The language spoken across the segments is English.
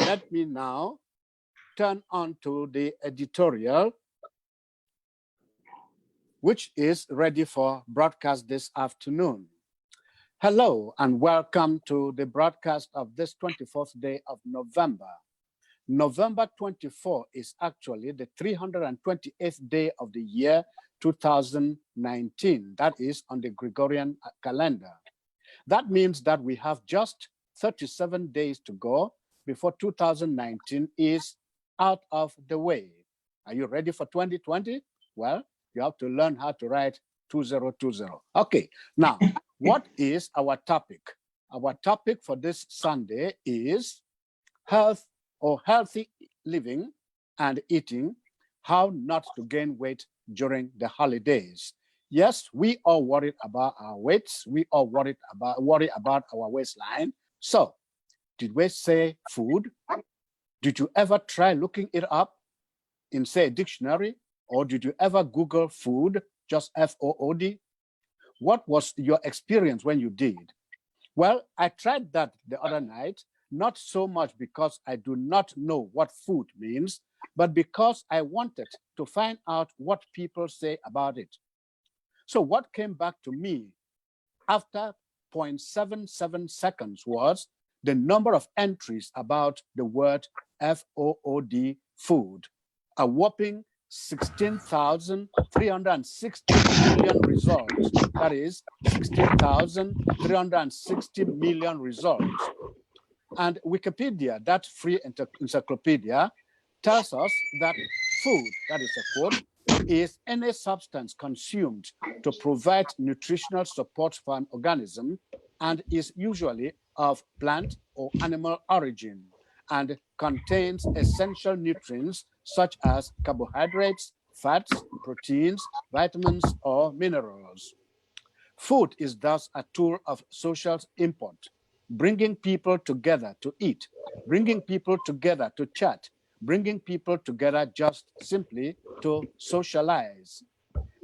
let me now turn on to the editorial, which is ready for broadcast this afternoon. Hello and welcome to the broadcast of this 24th day of November. November 24 is actually the 328th day of the year 2019. That is on the Gregorian calendar. That means that we have just 37 days to go before 2019 is out of the way. Are you ready for 2020? Well, you have to learn how to write 2020. Okay, now, what is our topic? Our topic for this Sunday is health or healthy living and eating, how not to gain weight during the holidays. Yes, we all worried about our weights. We all worry about our waistline. So, did we say food? Did you ever try looking it up in, say, a dictionary? Or did you ever Google food, just F-O-O-D? What was your experience when you did? Well, I tried that the other night, not so much because I do not know what food means, but because I wanted to find out what people say about it. So what came back to me after 0.77 seconds was the number of entries about the word F-O-O-D, food, a whopping 16,360 million results. That is 16,360 million results. And Wikipedia, that free encyclopedia, tells us that food, that is a quote, is any substance consumed to provide nutritional support for an organism and is usually of plant or animal origin and contains essential nutrients such as carbohydrates, fats, proteins, vitamins, or minerals. Food is thus a tool of social import, bringing people together to eat, bringing people together to chat, bringing people together just simply to socialize.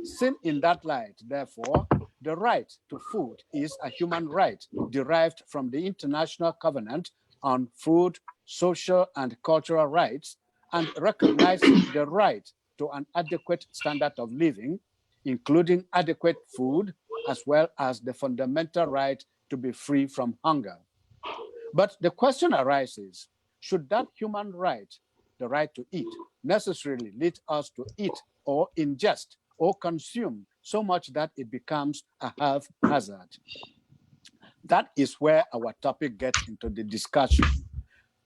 Seen in that light, therefore, the right to food is a human right derived from the International Covenant on Food, Social and Cultural Rights, and recognizing the right to an adequate standard of living, including adequate food, as well as the fundamental right to be free from hunger. But the question arises, should that human right, the right to eat, necessarily lead us to eat or ingest or consume so much that it becomes a health hazard? That is where our topic gets into the discussion.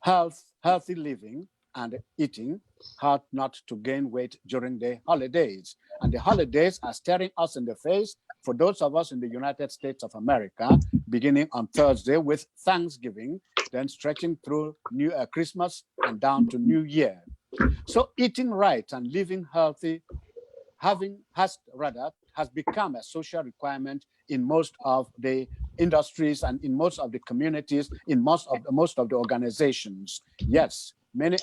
Healthy living and eating, how not to gain weight during the holidays. And the holidays are staring us in the face for those of us in the United States of America, beginning on Thursday with Thanksgiving, then stretching through Christmas and down to New Year. So eating right and living healthy has become a social requirement in most of the industries and in most of the communities, in most of the organizations. Yes, many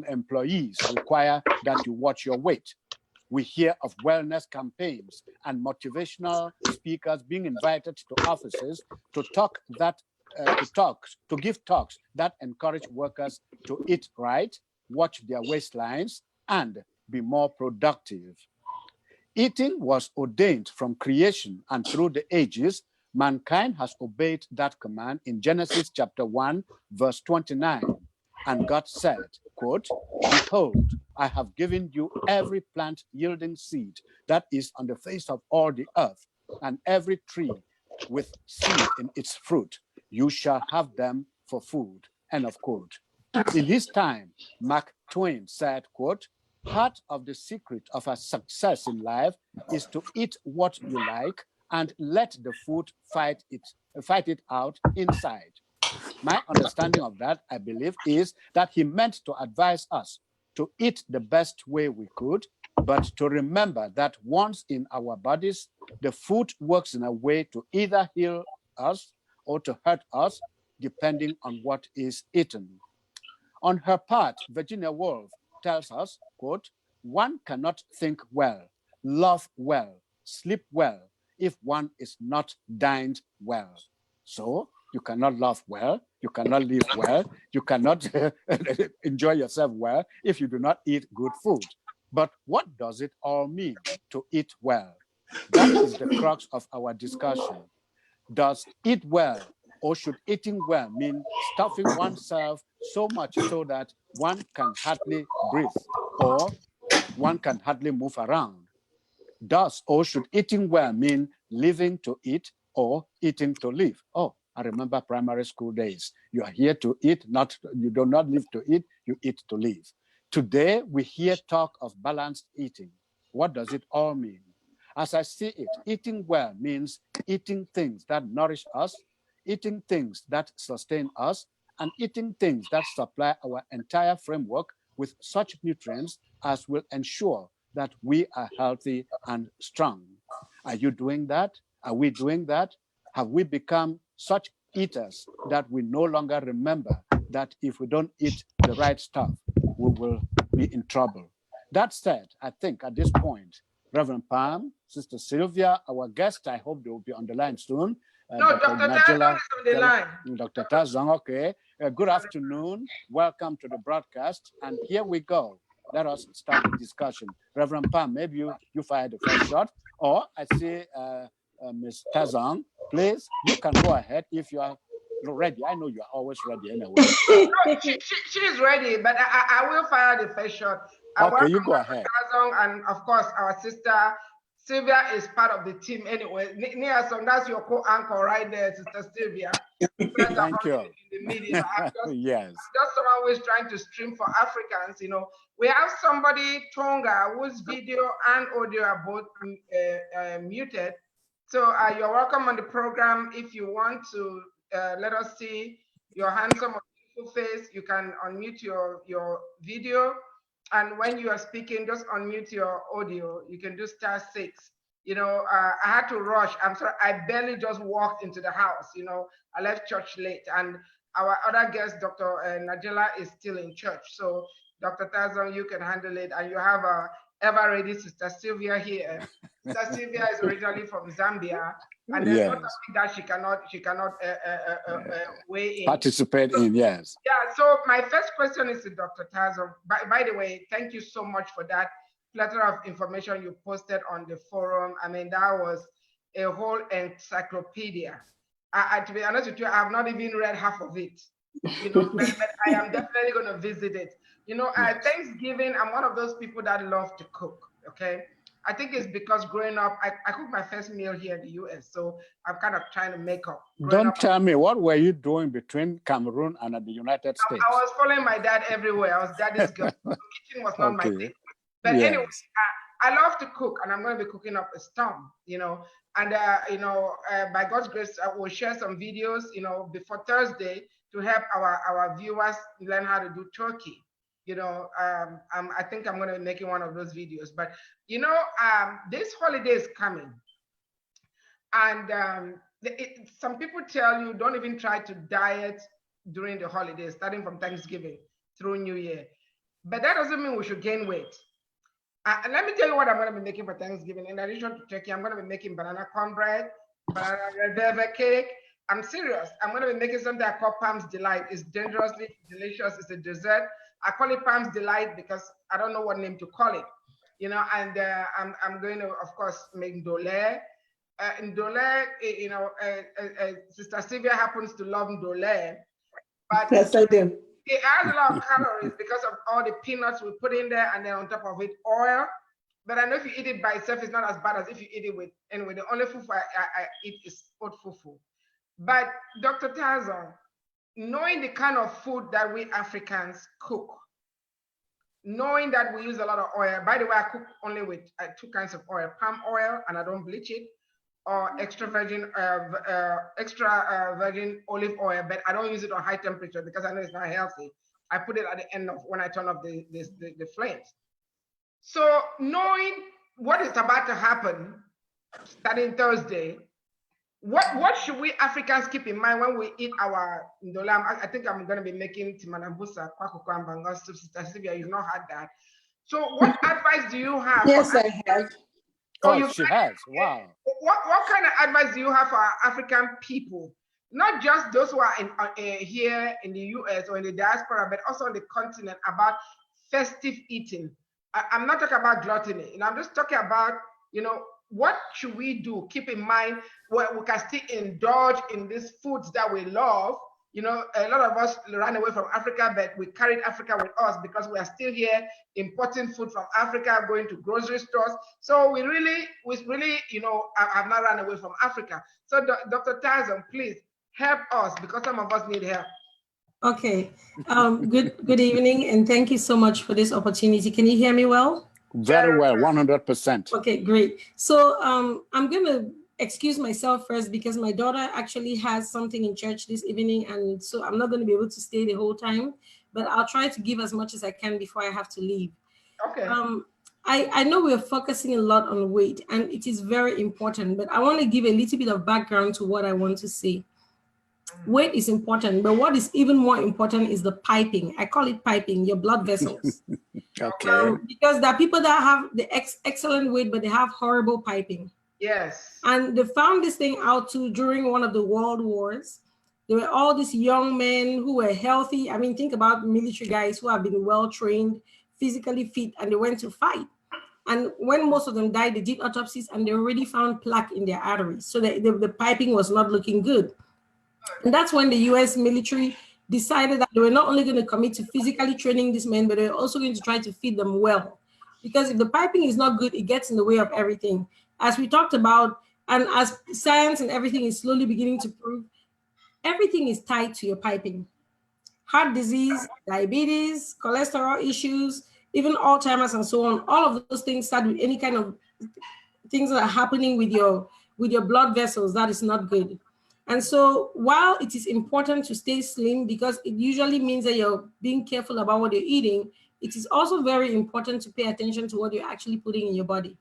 employees require that you watch your weight. We hear of wellness campaigns and motivational speakers being invited to offices to give talks that encourage workers to eat right, watch their waistlines, and be more productive. Eating was ordained from creation, and through the ages, mankind has obeyed that command in Genesis chapter 1, verse 29. And God said, quote, "Behold, I have given you every plant yielding seed that is on the face of all the earth, and every tree with seed in its fruit. You shall have them for food." End of quote. In his time, Mark Twain said, quote, "Part of the secret of a success in life is to eat what you like and let the food fight it out inside." My understanding of that, I believe, is that he meant to advise us to eat the best way we could, but to remember that once in our bodies, the food works in a way to either heal us or to hurt us, depending on what is eaten. On her part, Virginia Woolf tells us, quote, "One cannot think well, love well, sleep well, if one is not dined well." So You cannot laugh well. You cannot live well. You cannot enjoy yourself well if you do not eat good food. But what does it all mean to eat well? That is the crux of our discussion. Does eat well, or should eating well mean stuffing oneself so much so that one can hardly breathe or one can hardly move around? Does or should eating well mean living to eat or eating to live? Oh, I remember primary school days. You are here to eat, you do not live to eat, you eat to live. Today, we hear talk of balanced eating. What does it all mean? As I see it, eating well means eating things that nourish us, eating things that sustain us, and eating things that supply our entire framework with such nutrients as will ensure that we are healthy and strong. Are you doing that? Are we doing that? Have we become such eaters that we no longer remember that if we don't eat the right stuff, we will be in trouble? That said, I think at this point, Reverend Pam, Sister Sylvia, our guest, I hope they will be on the line soon. No, Dr. Tazong is on the line. Dr. Tazong, okay. Good afternoon. Welcome to the broadcast. And here we go. Let us start the discussion. Reverend Pam, maybe you fire the first shot. Or I see Ms. Tazong, please, you can go ahead if you are ready. I know you are always ready anyway. No, she is ready, but I will fire the first shot. Okay, you go ahead. Tazong, and of course, our sister Sylvia is part of the team anyway. Niason, that's your co-anchor right there, Sister Sylvia. Thank you. In the media. Yes. Just someone who is trying to stream for Africans, you know. We have somebody, Tonga, whose video and audio are both muted. So you're welcome on the program. If you want to let us see your handsome or beautiful face, you can unmute your video. And when you are speaking, just unmute your audio. You can do *6. You know, I had to rush. I'm sorry, I barely just walked into the house. You know, I left church late. And our other guest, Dr. Najela, is still in church. So, Dr. Tazong, you can handle it. And you have a ever-ready Sister Sylvia here. Sister Sylvia is originally from Zambia. And there's not something that she cannot weigh in. Participate in, yes. Yeah, so my first question is to Dr. Tazong. By the way, thank you so much for that plethora of information you posted on the forum. I mean, that was a whole encyclopedia. To be honest with you, I have not even read half of it. You know, but I am definitely going to visit it. You know, Thanksgiving, I'm one of those people that love to cook, okay? I think it's because growing up, I cooked my first meal here in the US, so I'm kind of trying to make up. Don't tell me, what were you doing between Cameroon and the United States? I was following my dad everywhere. I was daddy's girl. The kitchen was not my thing. But anyway, I love to cook, and I'm going to be cooking up a storm, you know. And, you know, by God's grace, I will share some videos, you know, before Thursday to help our viewers learn how to do turkey. You know, I think I'm going to be making one of those videos. But, you know, this holiday is coming. And some people tell you don't even try to diet during the holidays, starting from Thanksgiving through New Year. But that doesn't mean we should gain weight. Let me tell you what I'm going to be making for Thanksgiving. In addition to turkey, I'm going to be making banana cornbread, banana red velvet cake. I'm serious. I'm going to be making something I call Palm's Delight. It's dangerously delicious. It's a dessert. I call it Palm's Delight because I don't know what name to call it. You know, and I'm going to, of course, make ndole. Ndole, you know, Sister Sylvia happens to love ndole. But yes, I do. It has a lot of calories because of all the peanuts we put in there, and then on top of it, oil. But I know if you eat it by itself, it's not as bad as if you eat it with, anyway, the only fufu I eat is oat fufu. But Dr. Tazong, knowing the kind of food that we Africans cook, knowing that we use a lot of oil, by the way, I cook only with 2 kinds of oil, palm oil, and I don't bleach it, or extra virgin olive oil, but I don't use it on high temperature because I know it's not healthy. I put it at the end of when I turn off the flames. So knowing what is about to happen starting Thursday, what should we Africans keep in mind when we eat our ndolam? I think I'm going to be making timanambusa, kwakuko, and banga soup. Sister Sylvia, you've not had that. So what advice do you have? Yes, I have. Oh, she has. Wow. What kind of advice do you have for our African people not just those who are here in the US or in the diaspora, but also on the continent, about festive eating. I'm not talking about gluttony, I'm just talking about, what should we do? Keep in mind where we can still indulge in these foods that we love. A lot of us ran away from Africa, but we carried Africa with us because we are still here importing food from Africa, going to grocery stores. So we really, have not run away from Africa. So Dr. Tyson, please help us, because some of us need help. Okay. Good evening, and thank you so much for this opportunity. Can you hear me well? Very well, 100%. Okay, great. So I'm going to excuse myself first because my daughter actually has something in church this evening, and so I'm not going to be able to stay the whole time, but I'll try to give as much as I can before I have to leave. Okay. I know we're focusing a lot on weight, and it is very important, but I want to give a little bit of background to what I want to say. Weight is important, but what is even more important is the piping. I call it piping, your blood vessels. Okay. Because there are people that have the excellent weight, but they have horrible piping. Yes. And they found this thing out too during one of the world wars. There were all these young men who were healthy. I mean, think about military guys who have been well-trained, physically fit, and they went to fight. And when most of them died, they did autopsies and they already found plaque in their arteries. So the piping was not looking good. And that's when the US military decided that they were not only going to commit to physically training these men, but they were also going to try to feed them well. Because if the piping is not good, it gets in the way of everything. As we talked about, and as science and everything is slowly beginning to prove, everything is tied to your piping. Heart disease, diabetes, cholesterol issues, even Alzheimer's and so on, all of those things start with any kind of things that are happening with your blood vessels that is not good. And so while it is important to stay slim because it usually means that you're being careful about what you're eating, it is also very important to pay attention to what you're actually putting in your body.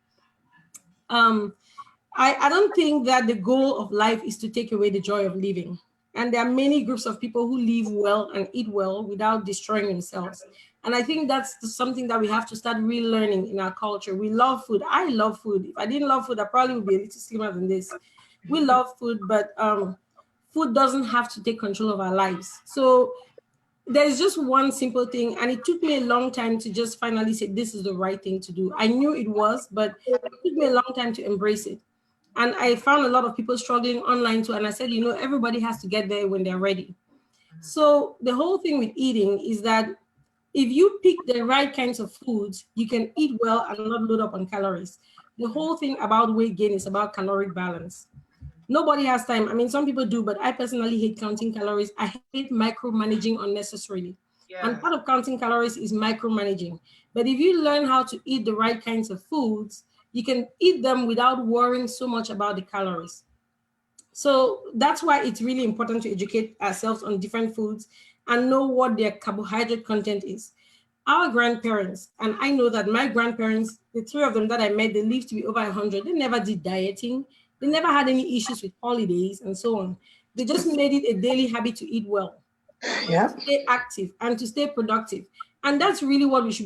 I don't think that the goal of life is to take away the joy of living. And there are many groups of people who live well and eat well without destroying themselves. And I think that's something that we have to start relearning in our culture. We love food. I love food. If I didn't love food, I probably would be a little slimmer than this. We love food, but food doesn't have to take control of our lives. So there's just one simple thing, and it took me a long time to just finally say this is the right thing to do. I knew it was, but it took me a long time to embrace it. And I found a lot of people struggling online too, and I said, everybody has to get there when they're ready. So the whole thing with eating is that if you pick the right kinds of foods, you can eat well and not load up on calories. The whole thing about weight gain is about caloric balance. Nobody has time. I mean, some people do, but I personally hate counting calories. I hate micromanaging unnecessarily. Yeah. And part of counting calories is micromanaging. But if you learn how to eat the right kinds of foods, you can eat them without worrying so much about the calories. So that's why it's really important to educate ourselves on different foods and know what their carbohydrate content is. Our grandparents, and I know that my grandparents, the three of them that I met, they lived to be over 100. They never did dieting. They never had any issues with holidays and so on. They just made it a daily habit to eat well, to stay active and to stay productive. And that's really what we should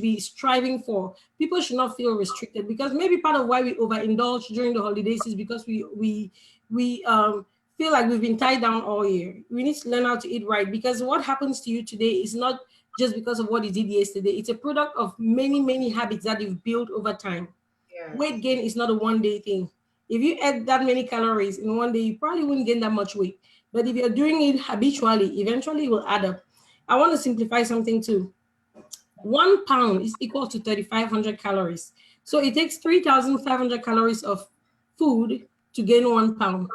be striving for. People should not feel restricted, because maybe part of why we overindulge during the holidays is because we feel like we've been tied down all year. We need to learn how to eat right, because what happens to you today is not just because of what you did yesterday. It's a product of many, many habits that you've built over time. Yes. Weight gain is not a one-day thing. If you ate that many calories in one day, you probably wouldn't gain that much weight. But if you're doing it habitually, eventually it will add up. I want to simplify something too. 1 pound is equal to 3,500 calories. So it takes 3,500 calories of food to gain 1 pound.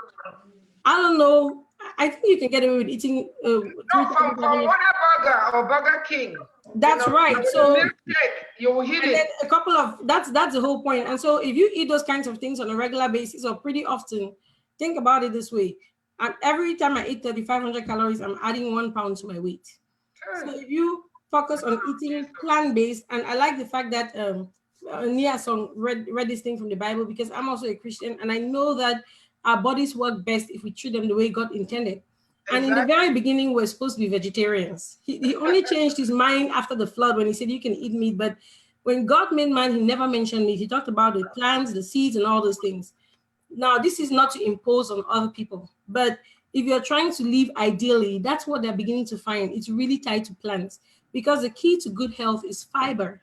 I don't know. I think you can get away with eating. From Whataburger or Burger King. That's right. So you will hit it. A couple of that's the whole point. And so if you eat those kinds of things on a regular basis or pretty often, think about it this way. And every time I eat 3,500 calories, I'm adding 1 pound to my weight. So if you focus on eating plant-based, and I like the fact that Nia Song read this thing from the Bible, because I'm also a Christian, and I know that our bodies work best if we treat them the way God intended. And in the very beginning, we're supposed to be vegetarians. He only changed his mind after the flood when he said you can eat meat. But when God made man, he never mentioned meat. He talked about the plants, the seeds, and all those things. Now, this is not to impose on other people, but if you're trying to live ideally, that's what they're beginning to find. It's really tied to plants, because the key to good health is fiber.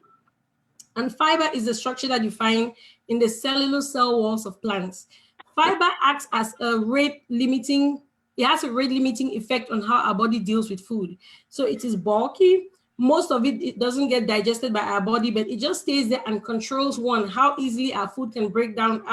And fiber is the structure that you find in the cellular cell walls of plants. Fiber acts as a rate limiting, it has a rate limiting effect on how our body deals with food. So it is bulky. Most of it doesn't get digested by our body, but it just stays there and controls, one, how easily our food can break down,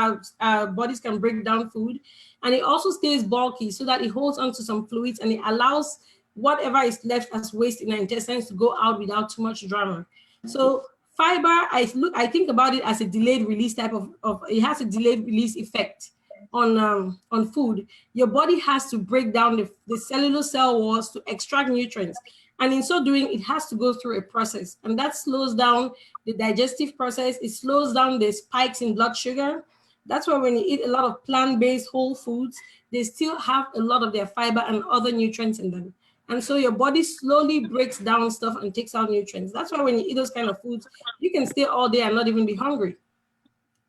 our bodies can break down food. And it also stays bulky so that it holds onto some fluids and it allows whatever is left as waste in our intestines to go out without too much drama. So fiber, I think about it as a delayed release type of it has a delayed release effect on food. Your body has to break down the cellular cell walls to extract nutrients. And in so doing, it has to go through a process. And that slows down the digestive process. It slows down the spikes in blood sugar. That's why when you eat a lot of plant-based whole foods, they still have a lot of their fiber and other nutrients in them. And so your body slowly breaks down stuff and takes out nutrients. That's why when you eat those kind of foods, you can stay all day and not even be hungry.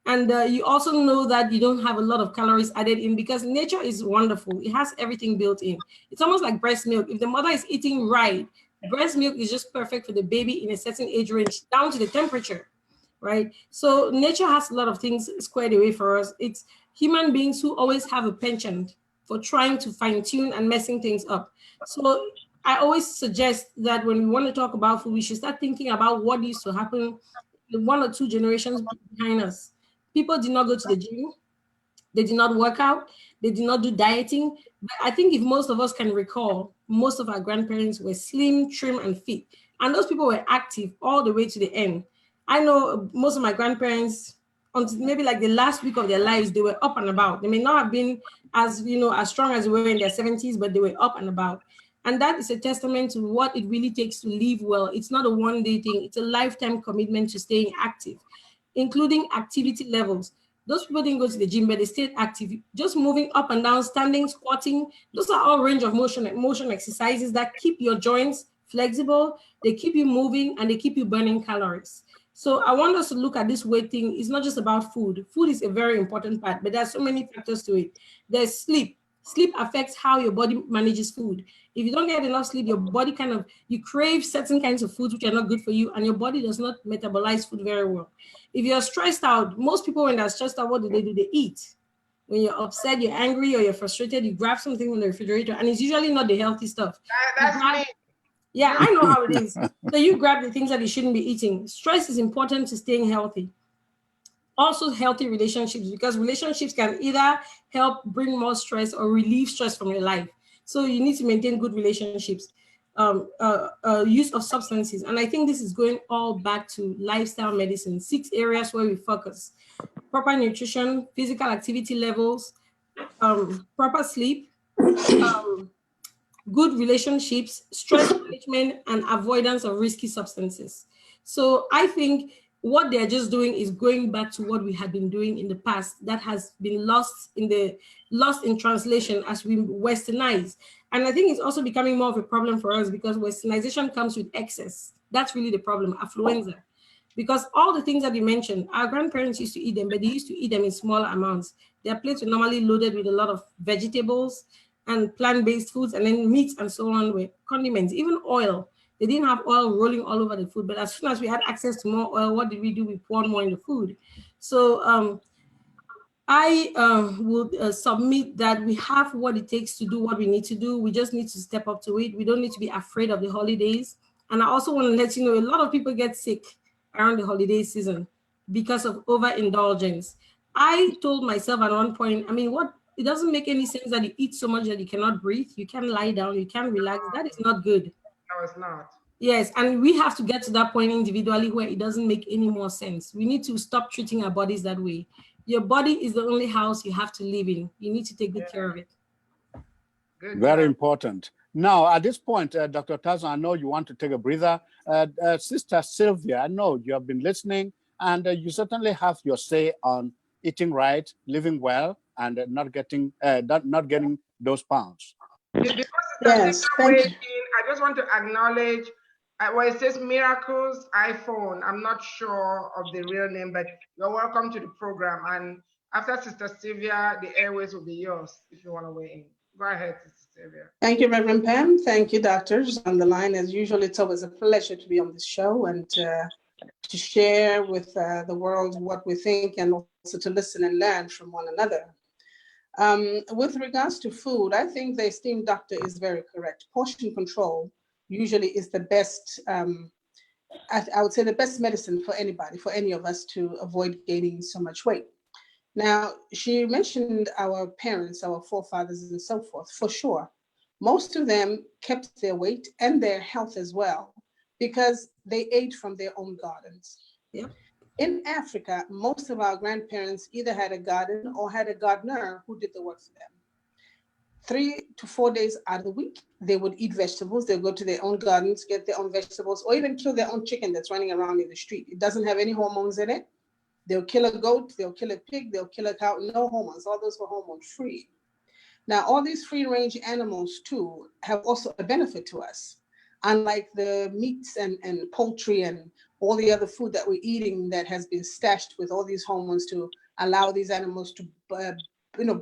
And you also know that you don't have a lot of calories added in, because nature is wonderful. It has everything built in. It's almost like breast milk. If the mother is eating right, breast milk is just perfect for the baby in a certain age range, down to the temperature, right? So nature has a lot of things squared away for us. It's human beings who always have a penchant for trying to fine tune and messing things up. So I always suggest that when we want to talk about food, we should start thinking about what used to happen 1 or 2 generations behind us. People did not go to the gym. They did not work out. They did not do dieting. But I think if most of us can recall, most of our grandparents were slim, trim, and fit. And those people were active all the way to the end. I know most of my grandparents, until maybe like the last week of their lives, they were up and about. They may not have been as strong as they were in their 70s, but they were up and about. And that is a testament to what it really takes to live well. It's not a one-day thing. It's a lifetime commitment to staying active, including activity levels. Those people didn't go to the gym, but they stayed active. Just moving up and down, standing, squatting. Those are all range of motion exercises that keep your joints flexible. They keep you moving and they keep you burning calories. So I want us to look at this weight thing. It's not just about food. Food is a very important part, but there's so many factors to it. There's sleep. Sleep affects how your body manages food. If you don't get enough sleep, your body you crave certain kinds of foods which are not good for you, and your body does not metabolize food very well. If you're stressed out, most people when they're stressed out, what do? They eat. When you're upset, you're angry, or you're frustrated, you grab something from the refrigerator, and it's usually not the healthy stuff. That's me. Yeah, I know how it is. So you grab the things that you shouldn't be eating. Stress is important to staying healthy. Also healthy relationships, because relationships can either help bring more stress or relieve stress from your life. So you need to maintain good relationships. Use of substances. And I think this is going all back to lifestyle medicine, 6 areas where we focus: proper nutrition, physical activity levels, proper sleep, good relationships, stress management, and avoidance of risky substances. So I think what they're just doing is going back to what we had been doing in the past that has been lost in translation as we westernize. And I think it's also becoming more of a problem for us because westernization comes with excess. That's really the problem, affluenza. Because all the things that you mentioned, our grandparents used to eat them, but they used to eat them in smaller amounts. Their plates were normally loaded with a lot of vegetables and plant-based foods, and then meats and so on with condiments, even oil. They didn't have oil rolling all over the food, but as soon as we had access to more oil, what did we do? We poured more in the food. So I would submit that we have what it takes to do what we need to do. We just need to step up to it. We don't need to be afraid of the holidays. And I also want to let you know, a lot of people get sick around the holiday season because of overindulgence. I told myself at one point, it doesn't make any sense that you eat so much that you cannot breathe, you can't lie down, you can't relax. That is not good. No, it's not. Yes, and we have to get to that point individually where it doesn't make any more sense. We need to stop treating our bodies that way. Your body is the only house you have to live in. You need to take good care of it. Good. Very important. Now, at this point, Dr. Tazan, I know you want to take a breather. Sister Sylvia, I know you have been listening, and you certainly have your say on eating right, living well, and not getting those pounds. Because Yes, thank you. I just want to acknowledge where it says Miracles iPhone. I'm not sure of the real name, but you're welcome to the program. And after Sister Sylvia, the airways will be yours if you want to weigh in. Go ahead, Sister Sylvia. Thank you, Reverend Pam. Thank you, doctors on the line. As usual, it's always a pleasure to be on this show and to share with the world what we think and also to listen and learn from one another. With regards to food, I think the esteemed doctor is very correct. Portion control usually is the best, I would say the best medicine for anybody, for any of us to avoid gaining so much weight. Now, she mentioned our parents, our forefathers and so forth, for sure. Most of them kept their weight and their health as well because they ate from their own gardens. Yep. In Africa, most of our grandparents either had a garden or had a gardener who did the work for them. 3 to 4 days out of the week, they would eat vegetables. They'll go to their own gardens, get their own vegetables, or even kill their own chicken that's running around in the street. It doesn't have any hormones in it. They'll kill a goat, they'll kill a pig, they'll kill a cow, no hormones. All those were hormone free. Now, all these free range animals too have also a benefit to us. Unlike the meats and poultry and all the other food that we're eating that has been stashed with all these hormones to allow these animals to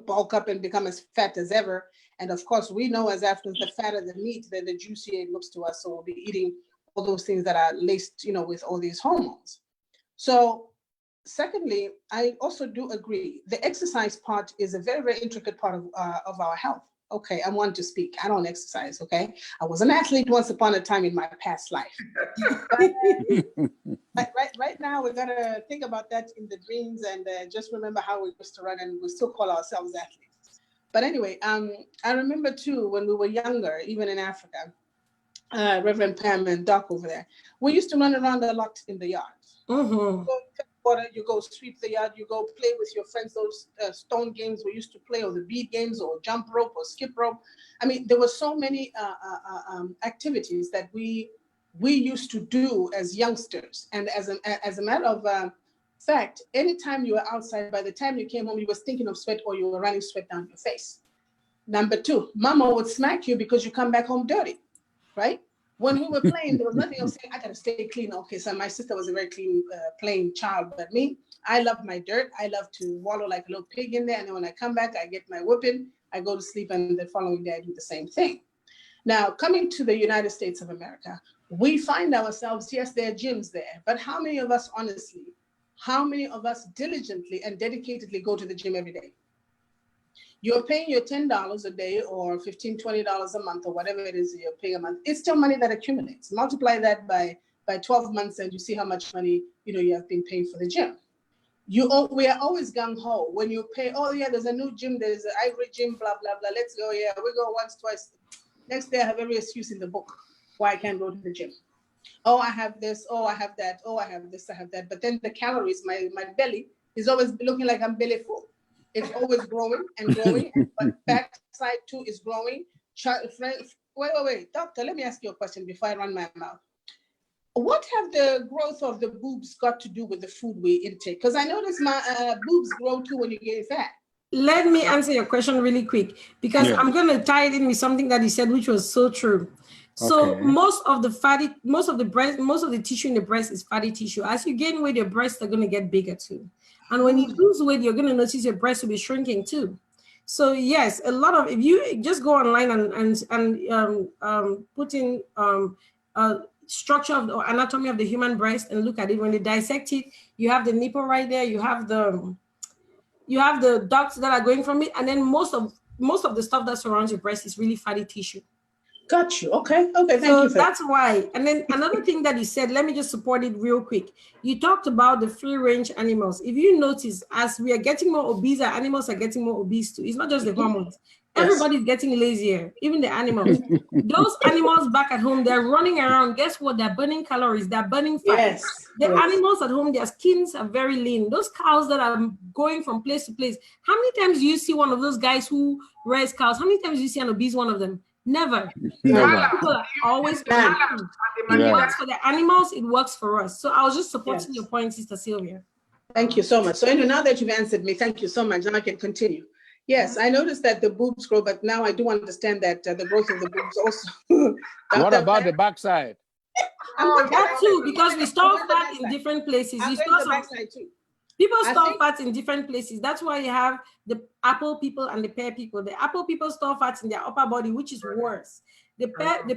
bulk up and become as fat as ever. And of course, we know as Africans, the fatter the meat, the juicier it looks to us. So we'll be eating all those things that are laced, with all these hormones. So secondly, I also do agree. The exercise part is a very, very intricate part of our health. Okay, I'm one to speak. I don't exercise, okay? I was an athlete once upon a time in my past life. But, right now, we're gonna think about that in the dreams and just remember how we used to run, and we still call ourselves athletes. But anyway, I remember too, when we were younger, even in Africa, Reverend Pam and Doc over there, we used to run around a lot in the yard. Mm-hmm. Water, you go sweep the yard, you go play with your friends, those stone games we used to play, or the bead games, or jump rope, or skip rope. I mean, there were so many activities that we used to do as youngsters. And as a matter of fact, anytime you were outside, by the time you came home, you were thinking of sweat or you were running sweat down your face. Number 2, mama would smack you because you come back home dirty, right? When we were playing, there was nothing of saying, I gotta stay clean. Okay, so my sister was a very clean, plain child, but me, I love my dirt. I love to wallow like a little pig in there. And then when I come back, I get my whooping, I go to sleep, and the following day I do the same thing. Now, coming to the United States of America, we find ourselves, yes, there are gyms there, but how many of us, honestly, how many of us diligently and dedicatedly go to the gym every day? You're paying your $10 a day or $15, $20 a month or whatever it is you're paying a month. It's still money that accumulates. Multiply that by 12 months and you see how much money you have been paying for the gym. We are always gung-ho. When you pay, oh yeah, there's a new gym, there's an Ivory gym, blah, blah, blah. Let's go, yeah, we go once, twice. Next day I have every excuse in the book why I can't go to the gym. Oh, I have this, oh, I have that, oh, I have this, I have that. But then the calories, my belly is always looking like I'm belly full. It's always growing and growing, but backside too is growing. Wait, doctor, let me ask you a question before I run my mouth. What have the growth of the boobs got to do with the food we intake? Because I notice my boobs grow too when you get fat. Let me answer your question really quick, because I'm going to tie it in with something that you said, which was so true. So most of the tissue in the breast is fatty tissue. As you gain weight, your breasts are going to get bigger too. And when you lose weight, you're going to notice your breasts will be shrinking too. So yes, if you just go online and put in structure of the anatomy of the human breast and look at it, when they dissect it, you have the nipple right there, you have the ducts that are going from it, and then most of the stuff that surrounds your breast is really fatty tissue. Got you. Okay, thank you. So that's why. And then another thing that you said, let me just support it real quick. You talked about the free range animals. If you notice, as we are getting more obese, our animals are getting more obese too. It's not just the hormones. Yes. Everybody's getting lazier, even the animals. Those animals back at home, they're running around. Guess what? They're burning calories. They're burning fat. Yes. The animals at home, their skins are very lean. Those cows that are going from place to place. How many times do you see one of those guys who raise cows? How many times do you see an obese one of them? Never. People are always It works for the animals, it works for us. So I was just supporting your point, Sister Sylvia. Thank you so much. So anyway, now that you've answered me, thank you so much. Now I can continue. Yes, I noticed that the boobs grow, but now I do understand that the growth of the boobs also. What about the backside? That too, because we store fat in different places. I'm going to the backside too. People store fats in different places. That's why you have the apple people and the pear people. The apple people store fats in their upper body, which is worse. The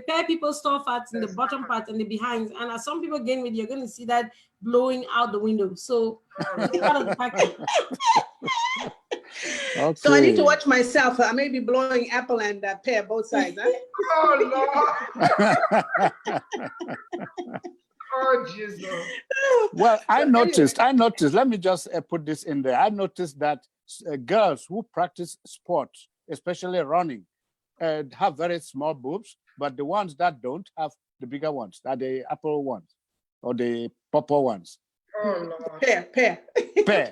pear people store fats in the bottom part and the behinds. And as some people gain weight, you're going to see that blowing out the window. So it's part of the package. Okay. So I need to watch myself. I may be blowing apple and pear both sides. Huh? Oh, Lord. Oh, Jesus. Well, I noticed, let me just put this in there. I noticed that girls who practice sports, especially running, have very small boobs, but the ones that don't have the bigger ones, that the apple ones or the purple ones. Oh, Lord. Pear. Pear.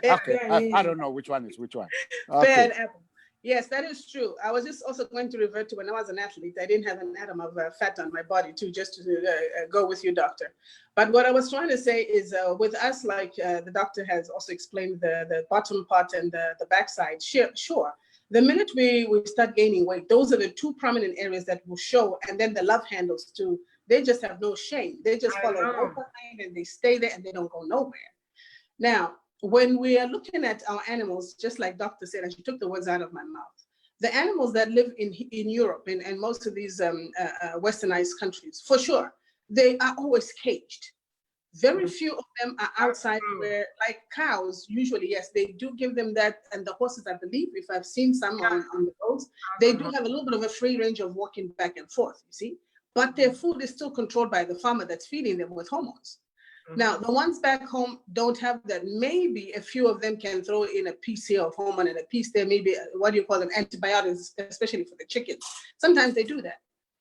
Okay. I don't know which one is which one. Okay. Pear and apple. Yes, that is true. I was just also going to revert to when I was an athlete. I didn't have an atom of fat on my body too, just to go with you, doctor. But what I was trying to say is with us, like the doctor has also explained the bottom part and the backside, sure. The minute we start gaining weight, those are the two prominent areas that will show. And then the love handles too, they just have no shame. They just follow right behind and they stay there and they don't go nowhere. Now, when we are looking at our animals, just like doctor said, and she took the words out of my mouth, the animals that live in Europe and most of these westernized countries, for sure, they are always caged. Very few of them are outside where, like cows, usually, yes, they do give them that, and the horses, I believe, if I've seen some on the roads, they do have a little bit of a free range of walking back and forth, you see, but their food is still controlled by the farmer that's feeding them with hormones. Now, the ones back home don't have that. Maybe a few of them can throw in a piece here of hormone and a piece there, maybe, what do you call them, antibiotics, especially for the chickens. Sometimes they do that.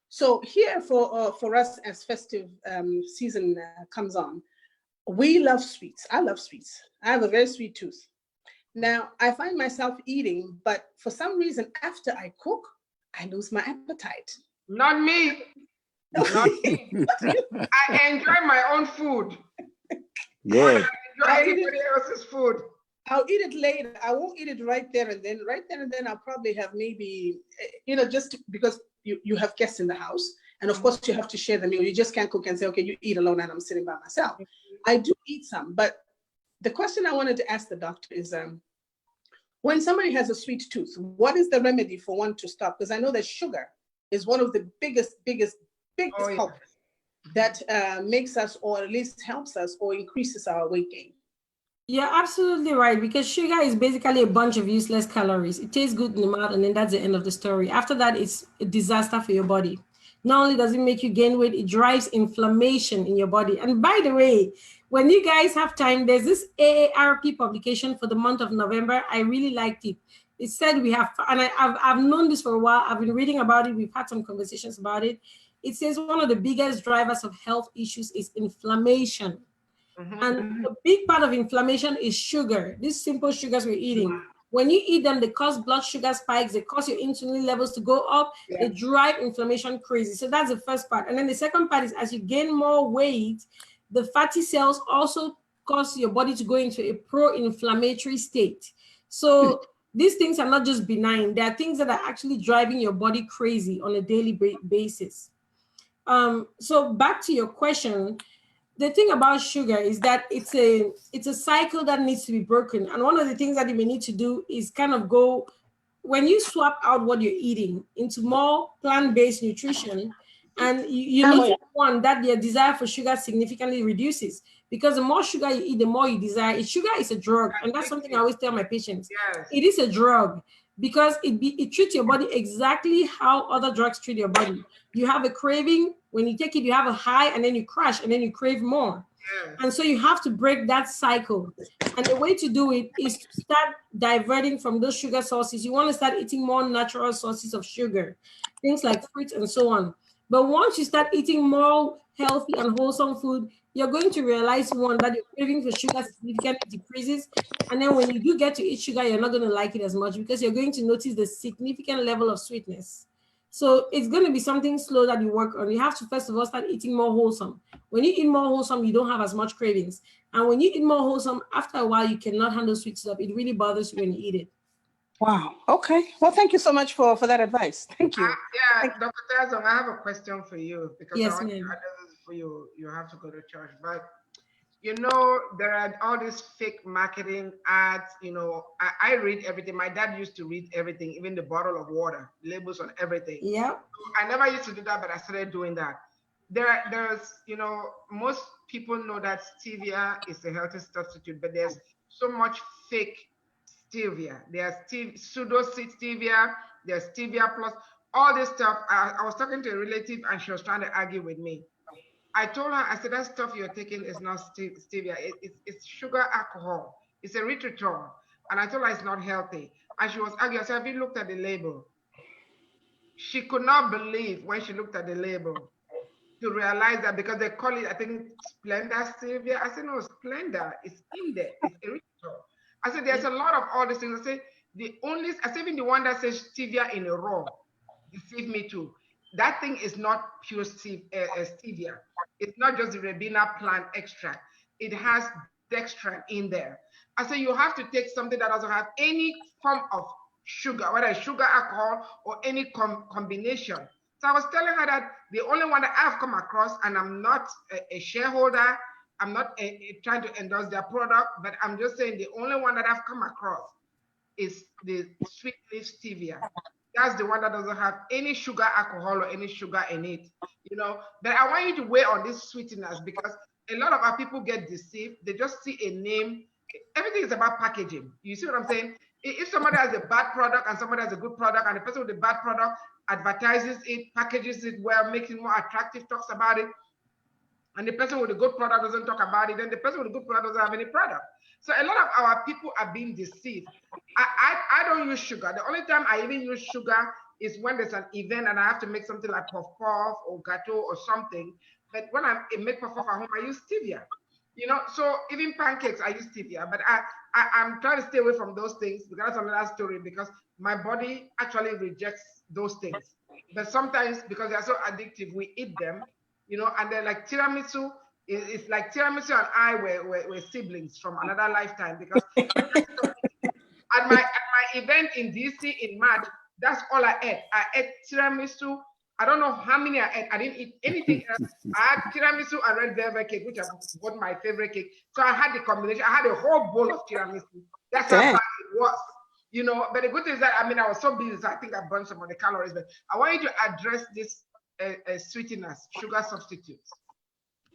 So here for us as festive season comes on, we love sweets. I love sweets. I have a very sweet tooth. Now, I find myself eating, but for some reason, after I cook, I lose my appetite. Not me. Not me. I enjoy my own food. Good. I enjoy anybody else's food. I'll eat it later. I won't eat it right there and then. Right there and then, I'll probably have maybe, just because you have guests in the house. And of course, you have to share the meal. You just can't cook and say, okay, you eat alone and I'm sitting by myself. I do eat some. But the question I wanted to ask the doctor is, when somebody has a sweet tooth, what is the remedy for one to stop? Because I know that sugar is one of the biggest culprits that makes us, or at least helps us, or increases our weight gain. You're absolutely right, because sugar is basically a bunch of useless calories. It tastes good in the mouth, and then that's the end of the story. After that, it's a disaster for your body. Not only does it make you gain weight, it drives inflammation in your body. And by the way, when you guys have time, there's this AARP publication for the month of November. I really liked it. It said we have, and I've known this for a while. I've been reading about it. We've had some conversations about it. It says one of the biggest drivers of health issues is inflammation. And a big part of inflammation is sugar. These simple sugars we're eating. When you eat them, they cause blood sugar spikes. They cause your insulin levels to go up. They drive inflammation crazy. So that's the first part. And then the second part is, as you gain more weight, the fatty cells also cause your body to go into a pro-inflammatory state. So these things are not just benign. They are things that are actually driving your body crazy on a daily basis. So back to your question, the thing about sugar is that it's a cycle that needs to be broken. And one of the things that you may need to do is kind of go, when you swap out what you're eating into more plant-based nutrition, and you need to one that your desire for sugar significantly reduces, because the more sugar you eat, the more you desire it. Sugar is a drug, and that's something I always tell my patients. Yes. It is a drug because it treats your body exactly how other drugs treat your body. You have a craving. When you take it, you have a high, and then you crash, and then you crave more. Yes. And so you have to break that cycle. And the way to do it is to start diverting from those sugar sources. You want to start eating more natural sources of sugar, things like fruits and so on. But once you start eating more healthy and wholesome food, you're going to realize, one, that your craving for sugar significantly decreases. And then when you do get to eat sugar, you're not going to like it as much because you're going to notice the significant level of sweetness. So it's going to be something slow that you work on. You have to, first of all, start eating more wholesome. When you eat more wholesome, you don't have as much cravings. And when you eat more wholesome, after a while, you cannot handle sweet stuff. It really bothers you when you eat it. Wow. Okay. Well, thank you so much for that advice. Thank you. Dr. Tazong, I have a question for you because yes, I know this for you. You have to go to church, but You know, there are all these fake marketing ads. You know, I read everything. My dad used to read everything, even the bottle of water, labels on everything. Yeah. I never used to do that, but I started doing that. There's, you know, most people know that stevia is a healthy substitute, but there's so much fake stevia. There's pseudo stevia, there's stevia plus, all this stuff. I was talking to a relative and she was trying to argue with me. I told her, I said, that stuff you're taking is not stevia. It's sugar alcohol. It's erythritol. And I told her it's not healthy. And she was arguing. I said, have you looked at the label? She could not believe when she looked at the label to realize that, because they call it, I think, Splenda stevia. I said, no, Splenda is in there. It's erythritol. I said, there's a lot of all these things. I said, I said, even the one that says stevia in a raw deceived me too. That thing is not pure stevia. It's not just the Ribena plant extract. It has dextran in there. I said, you have to take something that doesn't have any form of sugar, whether it's sugar, alcohol, or any combination. So I was telling her that the only one that I've come across, and I'm not a shareholder, I'm not trying to endorse their product, but I'm just saying the only one that I've come across is the sweet leaf stevia. That's the one that doesn't have any sugar, alcohol, or any sugar in it, you know. But I want you to weigh on these sweeteners, because a lot of our people get deceived. They just see a name. Everything is about packaging. You see what I'm saying? If somebody has a bad product and somebody has a good product, and the person with the bad product advertises it, packages it well, makes it more attractive, talks about it, and the person with the good product doesn't talk about it, then the person with the good product doesn't have any product. So a lot of our people are being deceived. I don't use sugar. The only time I even use sugar is when there's an event and I have to make something like puff puff or gâteau or something. But when I make puff puff at home, I use stevia. You know, so even pancakes, I use stevia. But I'm trying to stay away from those things, because that's another story, because my body actually rejects those things. But sometimes, because they're so addictive, we eat them, you know, and they're like tiramisu. It's like tiramisu and I were siblings from another lifetime, because at my event in DC in March, that's all I ate. I ate tiramisu. I don't know how many I ate. I didn't eat anything else. I had tiramisu and red velvet cake, which was my favorite cake. So I had the combination. I had a whole bowl of tiramisu. That's how bad it was. You know, but the good thing is that, I mean, I was so busy, so I think I burned some of the calories. But I want you to address this sweeteners, sugar substitutes.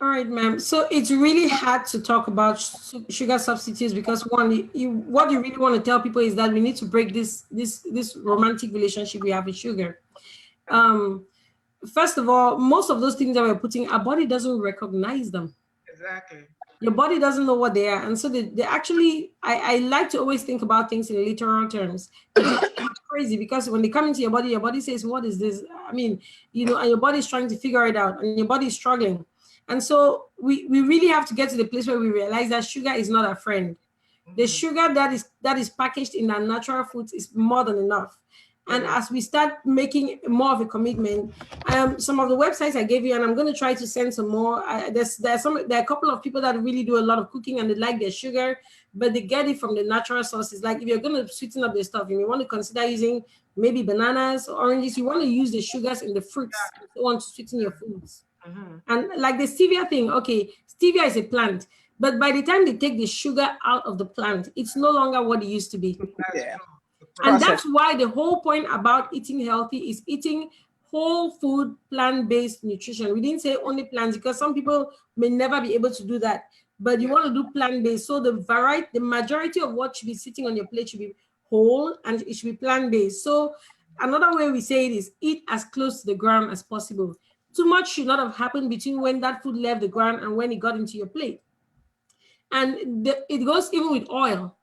All right, ma'am. So it's really hard to talk about sugar substitutes, because one, what you really want to tell people is that we need to break this romantic relationship we have with sugar. First of all, most of those things that we're putting, our body doesn't recognize them. Exactly. Your body doesn't know what they are. And so they actually, I like to always think about things in literal terms. It's crazy, because when they come into your body says, what is this? I mean, you know, and your body is trying to figure it out, and your body is struggling. And so we really have to get to the place where we realize that sugar is not our friend. The sugar that is packaged in our natural foods is more than enough. And as we start making more of a commitment, some of the websites I gave you, and I'm going to try to send some more. There are a couple of people that really do a lot of cooking and they like their sugar, but they get it from the natural sources. Like if you're going to sweeten up the stuff, you may want to consider using maybe bananas or oranges. You want to use the sugars in the fruits if you want to sweeten your foods. And like the stevia thing, okay, stevia is a plant, but by the time they take the sugar out of the plant, it's no longer what it used to be. And that's why the whole point about eating healthy is eating whole food, plant-based nutrition. We didn't say only plants, because some people may never be able to do that, but you want to do plant-based. So the majority of what should be sitting on your plate should be whole, and it should be plant-based. So another way we say it is eat as close to the ground as possible. Too much should not have happened between when that food left the ground and when it got into your plate. And it goes even with oil.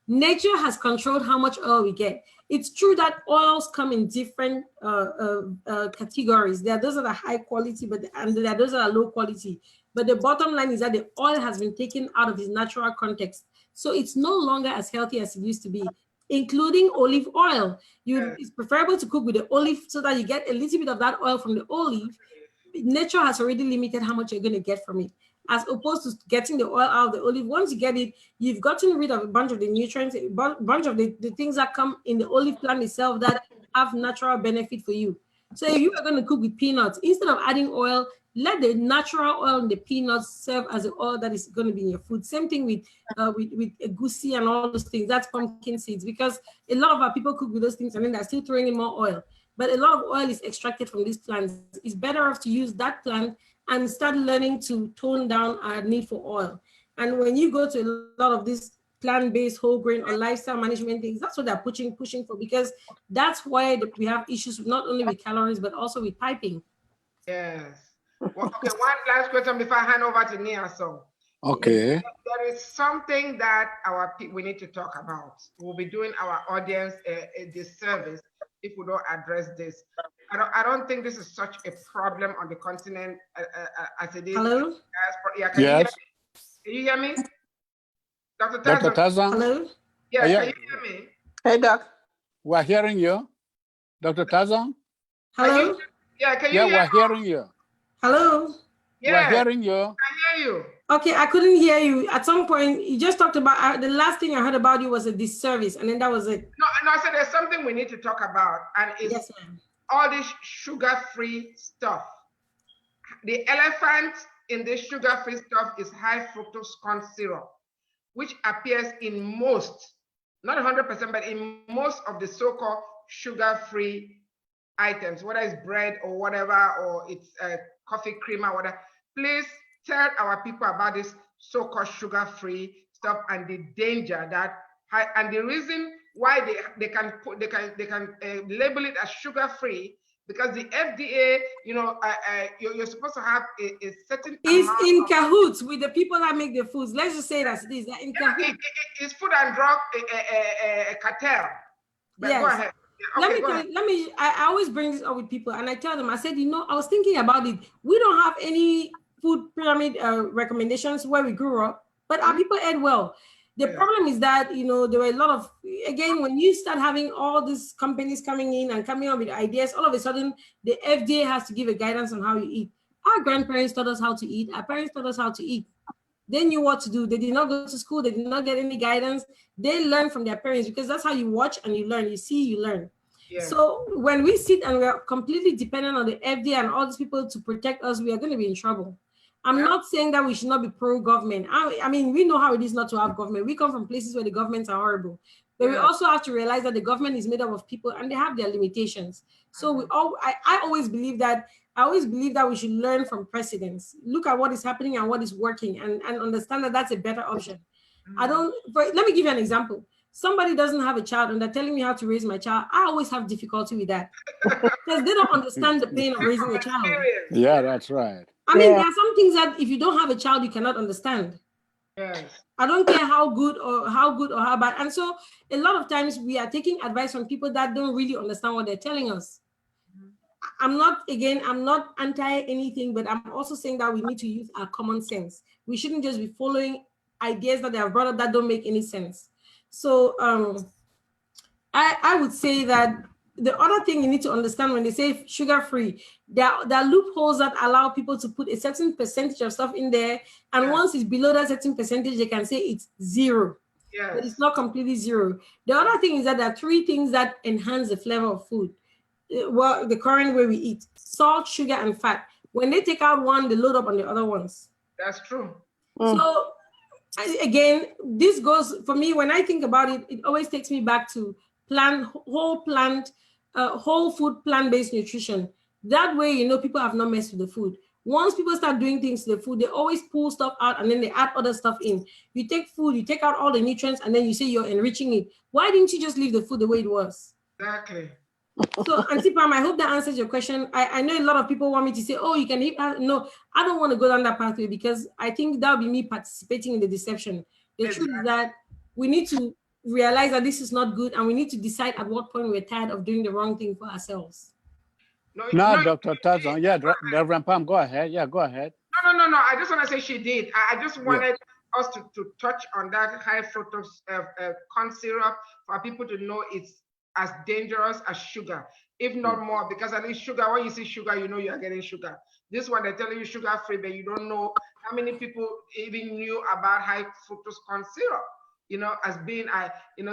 Nature has controlled how much oil we get. It's true that oils come in different categories. There are those that are high quality, and there are those that are low quality. But the bottom line is that the oil has been taken out of its natural context. So it's no longer as healthy as it used to be, including olive oil. It's preferable to cook with the olive so that you get a little bit of that oil from the olive. Nature has already limited how much you're going to get from it, as opposed to getting the oil out of the olive. Once you get it, you've gotten rid of a bunch of the nutrients, a bunch of the things that come in the olive plant itself that have natural benefit for you. So if you are going to cook with peanuts, instead of adding oil, let the natural oil in the peanuts serve as the oil that is going to be in your food. Same thing with egusi and all those things. That's pumpkin seeds, because a lot of our people cook with those things and then they're still throwing in more oil. But a lot of oil is extracted from these plants. It's better off to use that plant and start learning to tone down our need for oil. And when you go to a lot of these plant-based whole grain or lifestyle management things, that's what they're pushing for, because that's why we have issues not only with calories but also with piping. Yes. Well, okay, one last question before I hand over to Nia. So, Okay. there is something that we need to talk about. We'll be doing our audience a disservice if we don't address this. I don't think this is such a problem on the continent as it is. Hello? Yeah, Yes. can you hear me? Dr. Dr. Tazan? Tazan? Hello? Yes, Yeah. can you hear me? Hey, Doc. We're hearing you. Dr. Tazan? Hello? Can you Yeah, hear we're me? hearing you. Hello? Yeah, We're hearing you. I hear you. Okay, I couldn't hear you. At some point, you just talked about, the last thing I heard about you was a disservice, and then that was it. No, I said there's something we need to talk about, and it's Yes, ma'am. all this sugar-free stuff. The elephant in this sugar-free stuff is high fructose corn syrup, which appears in most, not 100%, but in most of the so-called sugar-free items, whether it's bread or whatever, or it's coffee cream or whatever. Please tell our people about this so-called sugar-free stuff and the danger that, and the reason why they can label it as sugar-free, because the FDA, you're supposed to have a certain amount. It's in cahoots with the people that make the foods. Let's just say it as it is. In cahoots. It's Food and Drug cartel. But yes. Go ahead. Okay, I always bring this up with people, and I tell them, I said, I was thinking about it. We don't have any food pyramid recommendations where we grew up, but our people ate well. The problem is that, there were a lot of, again, when you start having all these companies coming in and coming up with ideas, all of a sudden, the FDA has to give a guidance on how you eat. Our grandparents taught us how to eat. Our parents taught us how to eat. They knew what to do. They did not go to school. They did not get any guidance. They learned from their parents, because that's how you watch and you learn. You see, you learn. Yeah. So when we sit and we are completely dependent on the FDA and all these people to protect us, we are going to be in trouble. I'm not saying that we should not be pro-government. I mean, we know how it is not to have government. We come from places where the governments are horrible. But we also have to realize that the government is made up of people and they have their limitations. So I always believe that we should learn from precedents. Look at what is happening and what is working, and understand that that's a better option. Let me give you an example. Somebody doesn't have a child and they're telling me how to raise my child. I always have difficulty with that, because they don't understand the pain of raising a child. Yeah, that's right. I mean, there are some things that if you don't have a child, you cannot understand. Yes. I don't care how good or how bad. And so a lot of times we are taking advice from people that don't really understand what they're telling us. I'm not anti anything, but I'm also saying that we need to use our common sense. We shouldn't just be following ideas that they have brought up that don't make any sense. So I would say that the other thing you need to understand when they say sugar-free, there are loopholes that allow people to put a certain percentage of stuff in there. And once it's below that certain percentage, they can say it's zero. Yes. But it's not completely zero. The other thing is that there are 3 things that enhance the flavor of food. Well, the current way we eat: salt, sugar, and fat. When they take out one, they load up on the other ones. That's true. So again, this goes, for me, when I think about it, it always takes me back to whole food, plant-based nutrition. That way, people have not messed with the food. Once people start doing things to the food, they always pull stuff out and then they add other stuff in. You take food, you take out all the nutrients, and then you say you're enriching it. Why didn't you just leave the food the way it was? Exactly. So, Auntie Pam, I hope that answers your question. I know a lot of people want me to say, oh, you can eat. No, I don't want to go down that pathway, because I think that would be me participating in the deception. The truth is that we need to realize that this is not good, and we need to decide at what point we're tired of doing the wrong thing for ourselves. No, Dr. Tazan. Yeah, Reverend Pam, go ahead. Yeah, go ahead. No. I just want to say she did. I just wanted us to touch on that high fructose corn syrup for people to know it's as dangerous as sugar, if not more, because at least sugar, when you see sugar, you are getting sugar. This one, they're telling you sugar-free, but you don't know how many people even knew about high fructose corn syrup, as being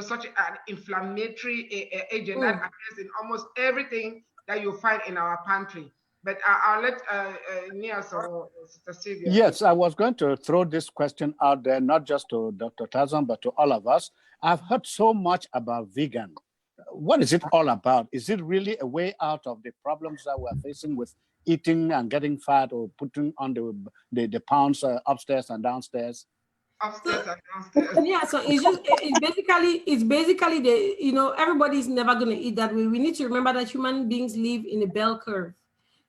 such an inflammatory agent that appears in almost everything that you find in our pantry. But I'll let Nias or Sister Sylvia. Yes, I was going to throw this question out there, not just to Dr. Tazan, but to all of us. I've heard so much about vegan. What is it all about? Is it really a way out of the problems that we're facing with eating and getting fat, or putting on the pounds upstairs and downstairs? Upstairs and downstairs. Yeah, so it's basically the everybody's never going to eat that way. We need to remember that human beings live in a bell curve.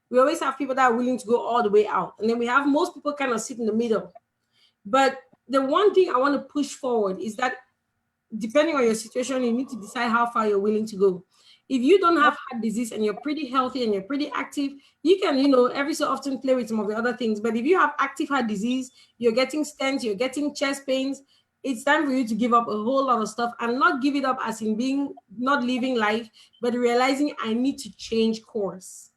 We always have people that are willing to go all the way out, and then we have most people kind of sit in the middle. But the one thing I want to push forward is that depending on your situation, you need to decide how far you're willing to go. If you don't have heart disease and you're pretty healthy and you're pretty active, you can, every so often play with some of the other things. But if you have active heart disease, you're getting stents, you're getting chest pains, it's time for you to give up a whole lot of stuff, and not give it up as in not living life, but realizing I need to change course.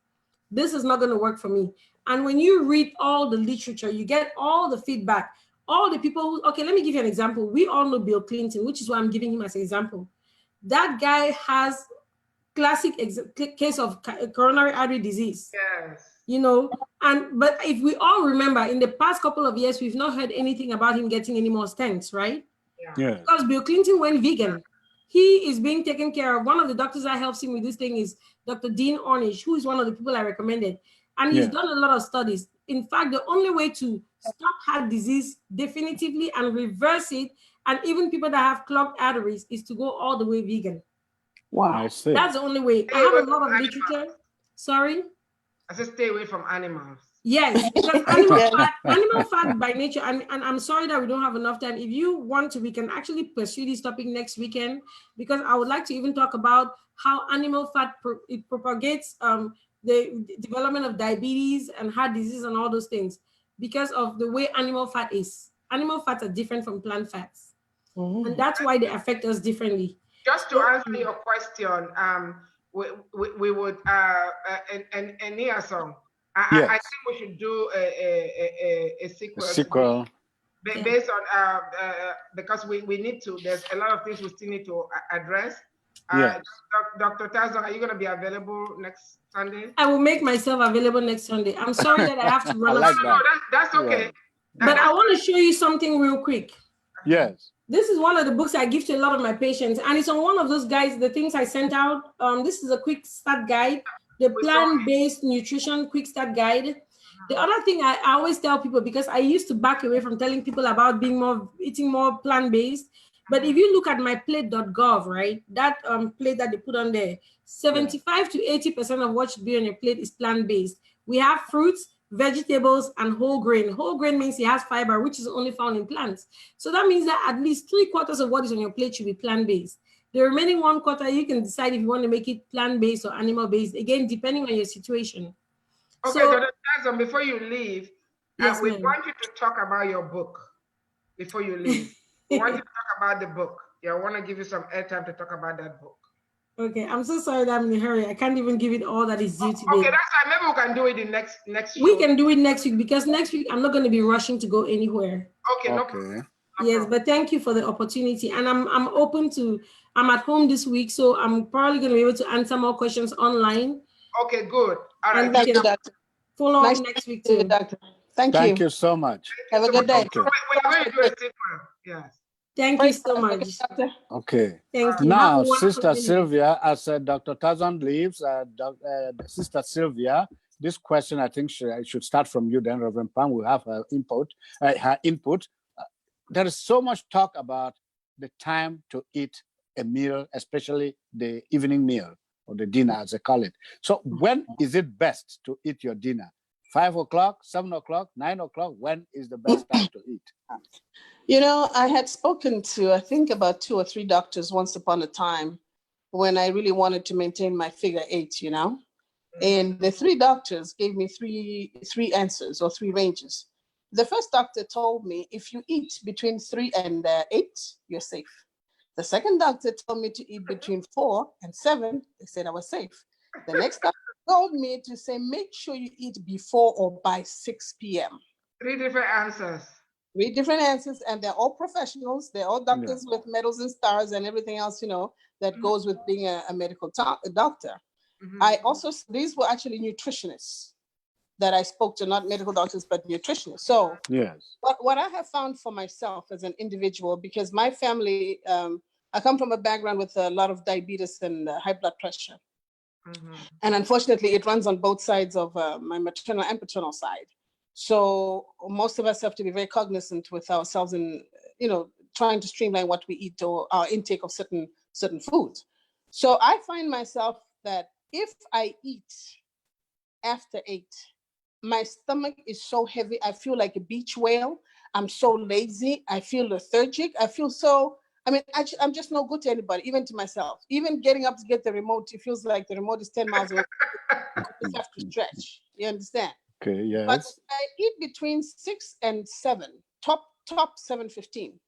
This is not going to work for me. And when you read all the literature, you get all the feedback, all the people okay, let me give you an example. We all know Bill Clinton, which is why I'm giving him as an example. That guy has classic case of coronary artery disease. Yes. But if we all remember, in the past couple of years, we've not heard anything about him getting any more stents, right? Yeah. Because Bill Clinton went vegan. He is being taken care of. One of the doctors that helps him with this thing is Dr. Dean Ornish, who is one of the people I recommended. And he's done a lot of studies. In fact, the only way to stop heart disease definitively and reverse it, and even people that have clogged arteries, is to go all the way vegan. Wow. I see. That's the only way. I have a lot of literature. Sorry? I said stay away from animals. Yes, because animal fat by nature, and I'm sorry that we don't have enough time. If you want to, we can actually pursue this topic next weekend, because I would like to even talk about how animal fat it propagates the development of diabetes and heart disease and all those things, because of the way animal fat is. Animal fats are different from plant fats. And that's why they affect us differently. Just to answer your question, we would and Niason, I think we should do a sequel based on because we need to. There's a lot of things we still need to address. Dr. Tazan, are you going to be available next Sunday? I will make myself available next Sunday. I'm sorry that I have to run. No, that's okay. Yeah. But I want to show you something real quick. Yes. This is one of the books I give to a lot of my patients, and it's on one of those guides, the things I sent out. This is a quick start guide, the plant-based nutrition quick start guide. The other thing I always tell people, because I used to back away from telling people about eating more plant-based, but if you look at myplate.gov, right, that plate that they put on there, 75 to 80% of what should be on your plate is plant-based. We have fruits, vegetables, and whole grain. Whole grain means it has fiber, which is only found in plants. So that means that at least 3/4 of what is on your plate should be plant-based. The remaining 1/4, you can decide if you want to make it plant-based or animal-based, again, depending on your situation. Okay, so, Dr. Tazan, before you leave, we want you to talk about your book before you leave. We want you to talk about the book. Yeah, I want to give you some airtime to talk about that book. Okay, I'm so sorry that I'm in a hurry. I can't even give it all that is due today. Okay, that's fine. Maybe we can do it in next We can do it next week, because next week I'm not going to be rushing to go anywhere. Okay, no problem. Yes, but thank you for the opportunity. And I'm open to, I'm at home this week, so I'm probably going to be able to answer more questions online. Okay, good. All right. And we can follow up next week too. Doctor. Thank you so much. Have a good day. We're going to do a sequel. Yes. Thank you so much. Okay. Thank you. Now, Sister Sylvia, as Dr. Tazan leaves, Sister Sylvia, this question I think I should start from you. Then Reverend Pam will have her input. There is so much talk about the time to eat a meal, especially the evening meal or the dinner, as they call it. So, when is it best to eat your dinner? 5 o'clock, 7 o'clock, 9 o'clock? When is the best time to eat? I had spoken to, I think, about 2 or 3 doctors once upon a time when I really wanted to maintain my figure 8, And the 3 doctors gave me three answers or 3 ranges. The first doctor told me, if you eat between 3 and 8, you're safe. The second doctor told me to eat between 4 and 7. They said I was safe. The next doctor told me to say, make sure you eat before or by 6 p.m. 3 different answers. 3 different answers, and they're all professionals. They're all doctors with medals and stars and everything else, that goes with being a medical doctor. I also, these were actually nutritionists. that I spoke to, not medical doctors, but nutritionists. So yes, what I have found for myself as an individual, because my family, I come from a background with a lot of diabetes and high blood pressure. Mhm. And unfortunately, it runs on both sides of my maternal and paternal side. So most of us have to be very cognizant with ourselves in, trying to streamline what we eat or our intake of certain foods. So I find myself that if I eat after 8, my stomach is so heavy. I feel like a beach whale. I'm so lazy. I feel lethargic. I feel so, I'm just no good to anybody, even to myself. Even getting up to get the remote, it feels like the remote is 10 miles away. I just have to stretch. You understand? okay, But yes, I eat between 6 and 7, top 7:15.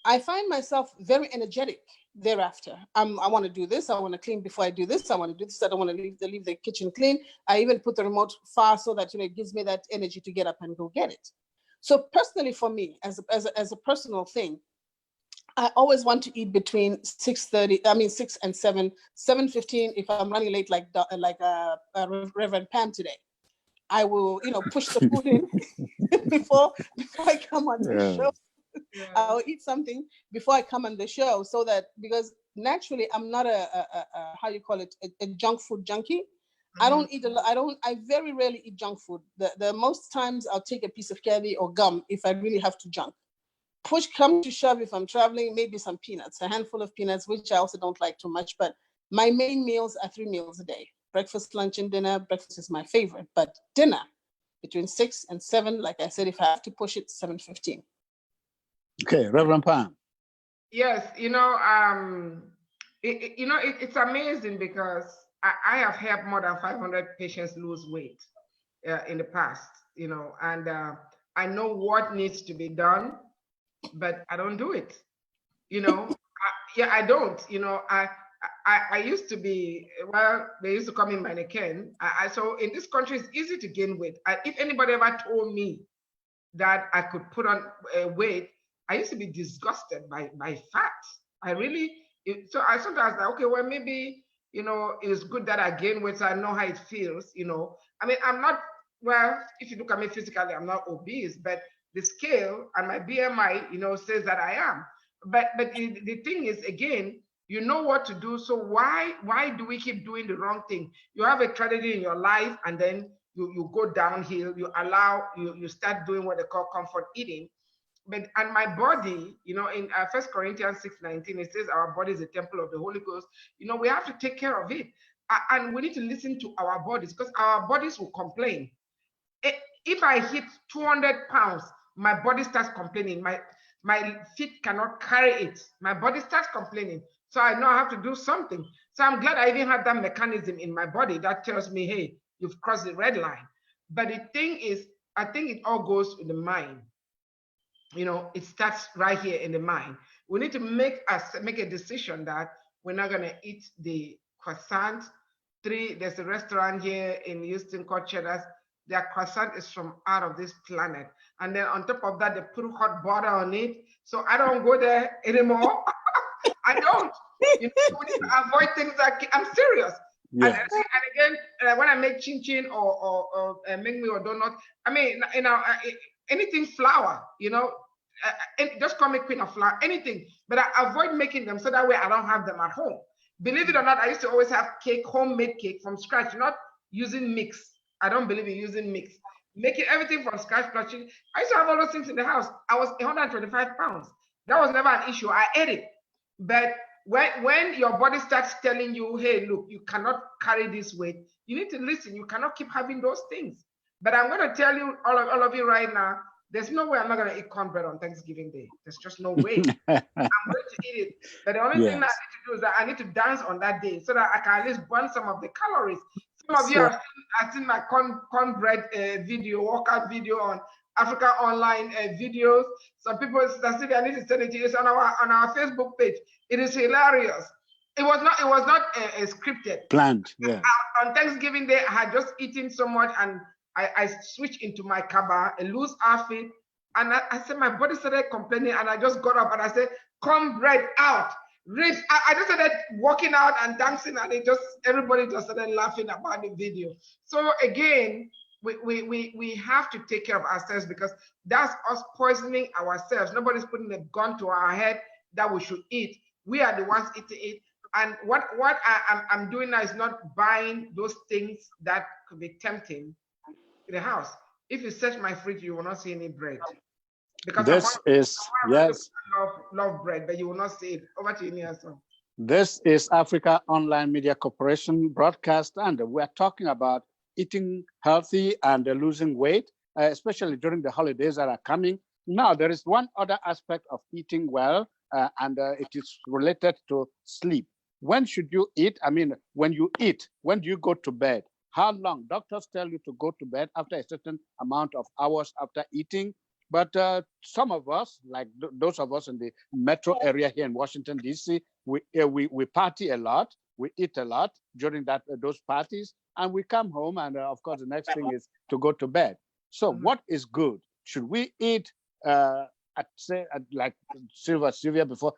I find myself very energetic thereafter. I want to do this. I want to clean before I do this. I want to do this. I don't want to leave the kitchen clean. I even put the remote far so that it gives me that energy to get up and go get it. So personally, for me, as a personal thing, I always want to eat between 6 and 7, 7:15. If I'm running late, like Reverend Pam today, I will, push the food in before I come on the yeah, show. Yeah. I'll eat something before I come on the show, so that, because naturally I'm not a how you call it, a junk food junkie. I don't eat a lot. I very rarely eat junk food. The most times I'll take a piece of candy or gum if I really have to junk. Push come to shove, if I'm traveling, maybe some peanuts, a handful of peanuts, which I also don't like too much. But my main meals are 3 meals a day: breakfast, lunch, and dinner. Breakfast is my favorite, but dinner between 6 and 7. Like I said, if I have to push it, 7:15. okay, Reverend Pam. Yes, it's amazing because I have helped more than 500 patients lose weight in the past, and I know what needs to be done, but I don't do it. I don't. I used to be, well, they used to call me mannequin. So in this country, it's easy to gain weight. If anybody ever told me that I could put on weight, I used to be disgusted by fat. So I sometimes like, okay, well, maybe, it's good that I gain weight so I know how it feels, I'm not, well, if you look at me physically, I'm not obese, but the scale and my BMI, says that I am. But the thing is, again, you know what to do. So why do we keep doing the wrong thing? You have a tragedy in your life, and then you go downhill. You start doing what they call comfort eating. And my body, in 1 Corinthians 6:19, it says our body is a temple of the Holy Ghost. We have to take care of it, and we need to listen to our bodies, because our bodies will complain. If I hit 200 pounds, my body starts complaining. My feet cannot carry it. My body starts complaining. So I know I have to do something. So I'm glad I even have that mechanism in my body that tells me, hey, you've crossed the red line. But the thing is, I think it all goes in the mind. It starts right here in the mind. We need to make a decision that we're not going to eat the croissant. There's a restaurant here in Houston called Cheddar's. Their croissant is from out of this planet. And then on top of that, they put hot butter on it. So I don't go there anymore. I don't. We need to avoid things like, I'm serious. Yes. And again, when I make chin chin or make me or donut, anything flour, just call me queen of flour, anything. But I avoid making them so that way I don't have them at home. Believe it or not, I used to always have homemade cake from scratch, not using mix. I don't believe in using mix. Making everything from scratch. I used to have all those things in the house. I was 125 pounds. That was never an issue. I ate it. But when your body starts telling you, hey, look, you cannot carry this weight, you need to listen. You cannot keep having those things. But I'm going to tell you, all of you right now, there's no way I'm not going to eat cornbread on Thanksgiving Day. There's just no way. I'm going to eat it. But the only thing that I need to do is that I need to dance on that day so that I can at least burn some of the calories. Some of you have seen my cornbread video, workout video on Africa Online videos. Some people say I need to send it to you. It's on our Facebook page. It is hilarious. It was not scripted. Planned, yeah. On Thanksgiving Day, I had just eaten so much, and I switched into my kaba, a loose outfit, and I said my body started complaining, and I just got up and I said, cornbread out. I just started walking out and dancing, and everybody just started laughing about the video. So again, we have to take care of ourselves, because that's us poisoning ourselves. Nobody's putting a gun to our head that we should eat. We are the ones eating it. And what I'm doing now is not buying those things that could be tempting in the house. If you search my fridge, you will not see any bread. Because this is, yes, love bread, but you will not see it. Over to you, Nielsen. This is Africa Online Media Corporation broadcast, and we are talking about eating healthy and losing weight, especially during the holidays that are coming. Now, there is one other aspect of eating well, and it is related to sleep. When should you eat? I mean, when you eat, when do you go to bed? How long? Doctors tell you to go to bed after a certain amount of hours after eating. But some of us, like those of us in the metro area here in Washington, D.C., we party a lot, we eat a lot during those parties, and we come home, and of course, the next thing is to go to bed. So what is good? Should we eat like Sister Sylvia before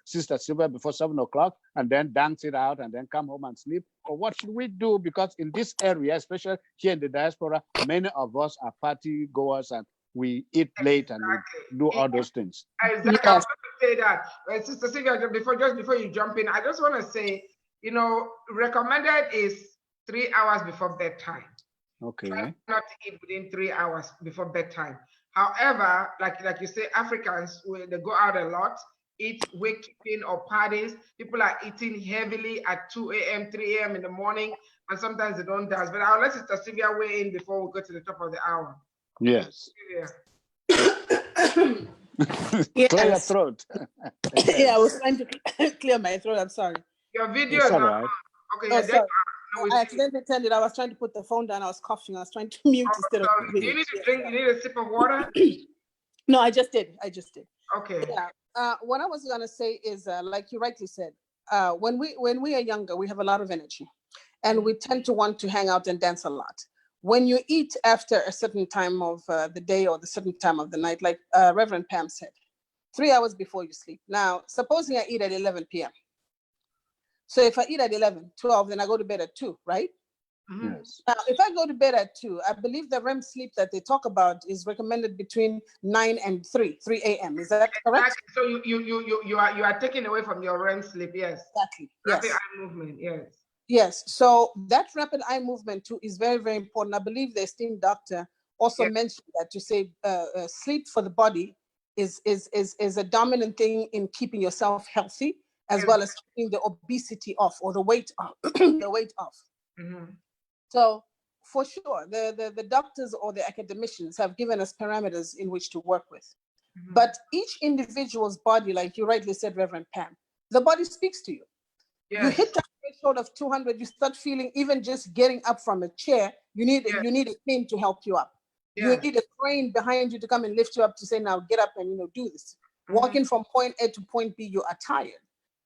7 o'clock, and then dance it out, and then come home and sleep? Or what should we do? Because in this area, especially here in the diaspora, many of us are party goers, and we eat late and we do all those things. Exactly. I was going to say that. Sister Sylvia, before you jump in, I just want to say, recommended is 3 hours before bedtime. Okay. Try not to eat within 3 hours before bedtime. However, like you say, Africans, they go out a lot, eat wakekeeping or parties. People are eating heavily at 2 a.m., 3 a.m. in the morning, and sometimes they don't dance. But I'll let Sister Sylvia weigh in before we go to the top of the hour. Yes. Yeah. Yes. Clear your throat. Yeah, I was trying to clear my throat. I'm sorry. Your video is not right. okay. Oh, Yeah, sorry. I accidentally turned it. I was trying to put the phone down. I was coughing. I was trying to mute instead of. Do you need to drink? You need a sip of water? No, I just did. Okay. Yeah. What I was gonna say is, like you rightly said, when we are younger, we have a lot of energy, and we tend to want to hang out and dance a lot. When you eat after a certain time of the day or the certain time of the night, like Reverend Pam said, 3 hours before you sleep. Now, supposing I eat at 11 p.m. So if I eat at 11, 12, then I go to bed at 2, right? Yes. Now, if I go to bed at 2, I believe the REM sleep that they talk about is recommended between 9 and 3 a.m. Is that correct? Exactly. So you are taking away from your REM sleep, yes. Exactly. Rapid Yes. eye movement, yes. Yes. So that rapid eye movement too is very, very important. I believe the esteemed doctor also mentioned that, to say sleep for the body is a dominant thing in keeping yourself healthy, as well as keeping the obesity off, or the weight off. The weight off. Mm-hmm. So for sure, the doctors or the academicians have given us parameters in which to work with. Mm-hmm. But each individual's body, like you rightly said, Reverend Pam, the body speaks to you. Yes. You hit that threshold of 200, you start feeling, even just getting up from a chair, you need a cane to help you up. Yes. You need a crane behind you to come and lift you up to say, now get up and do this. Mm-hmm. Walking from point A to point B, you are tired.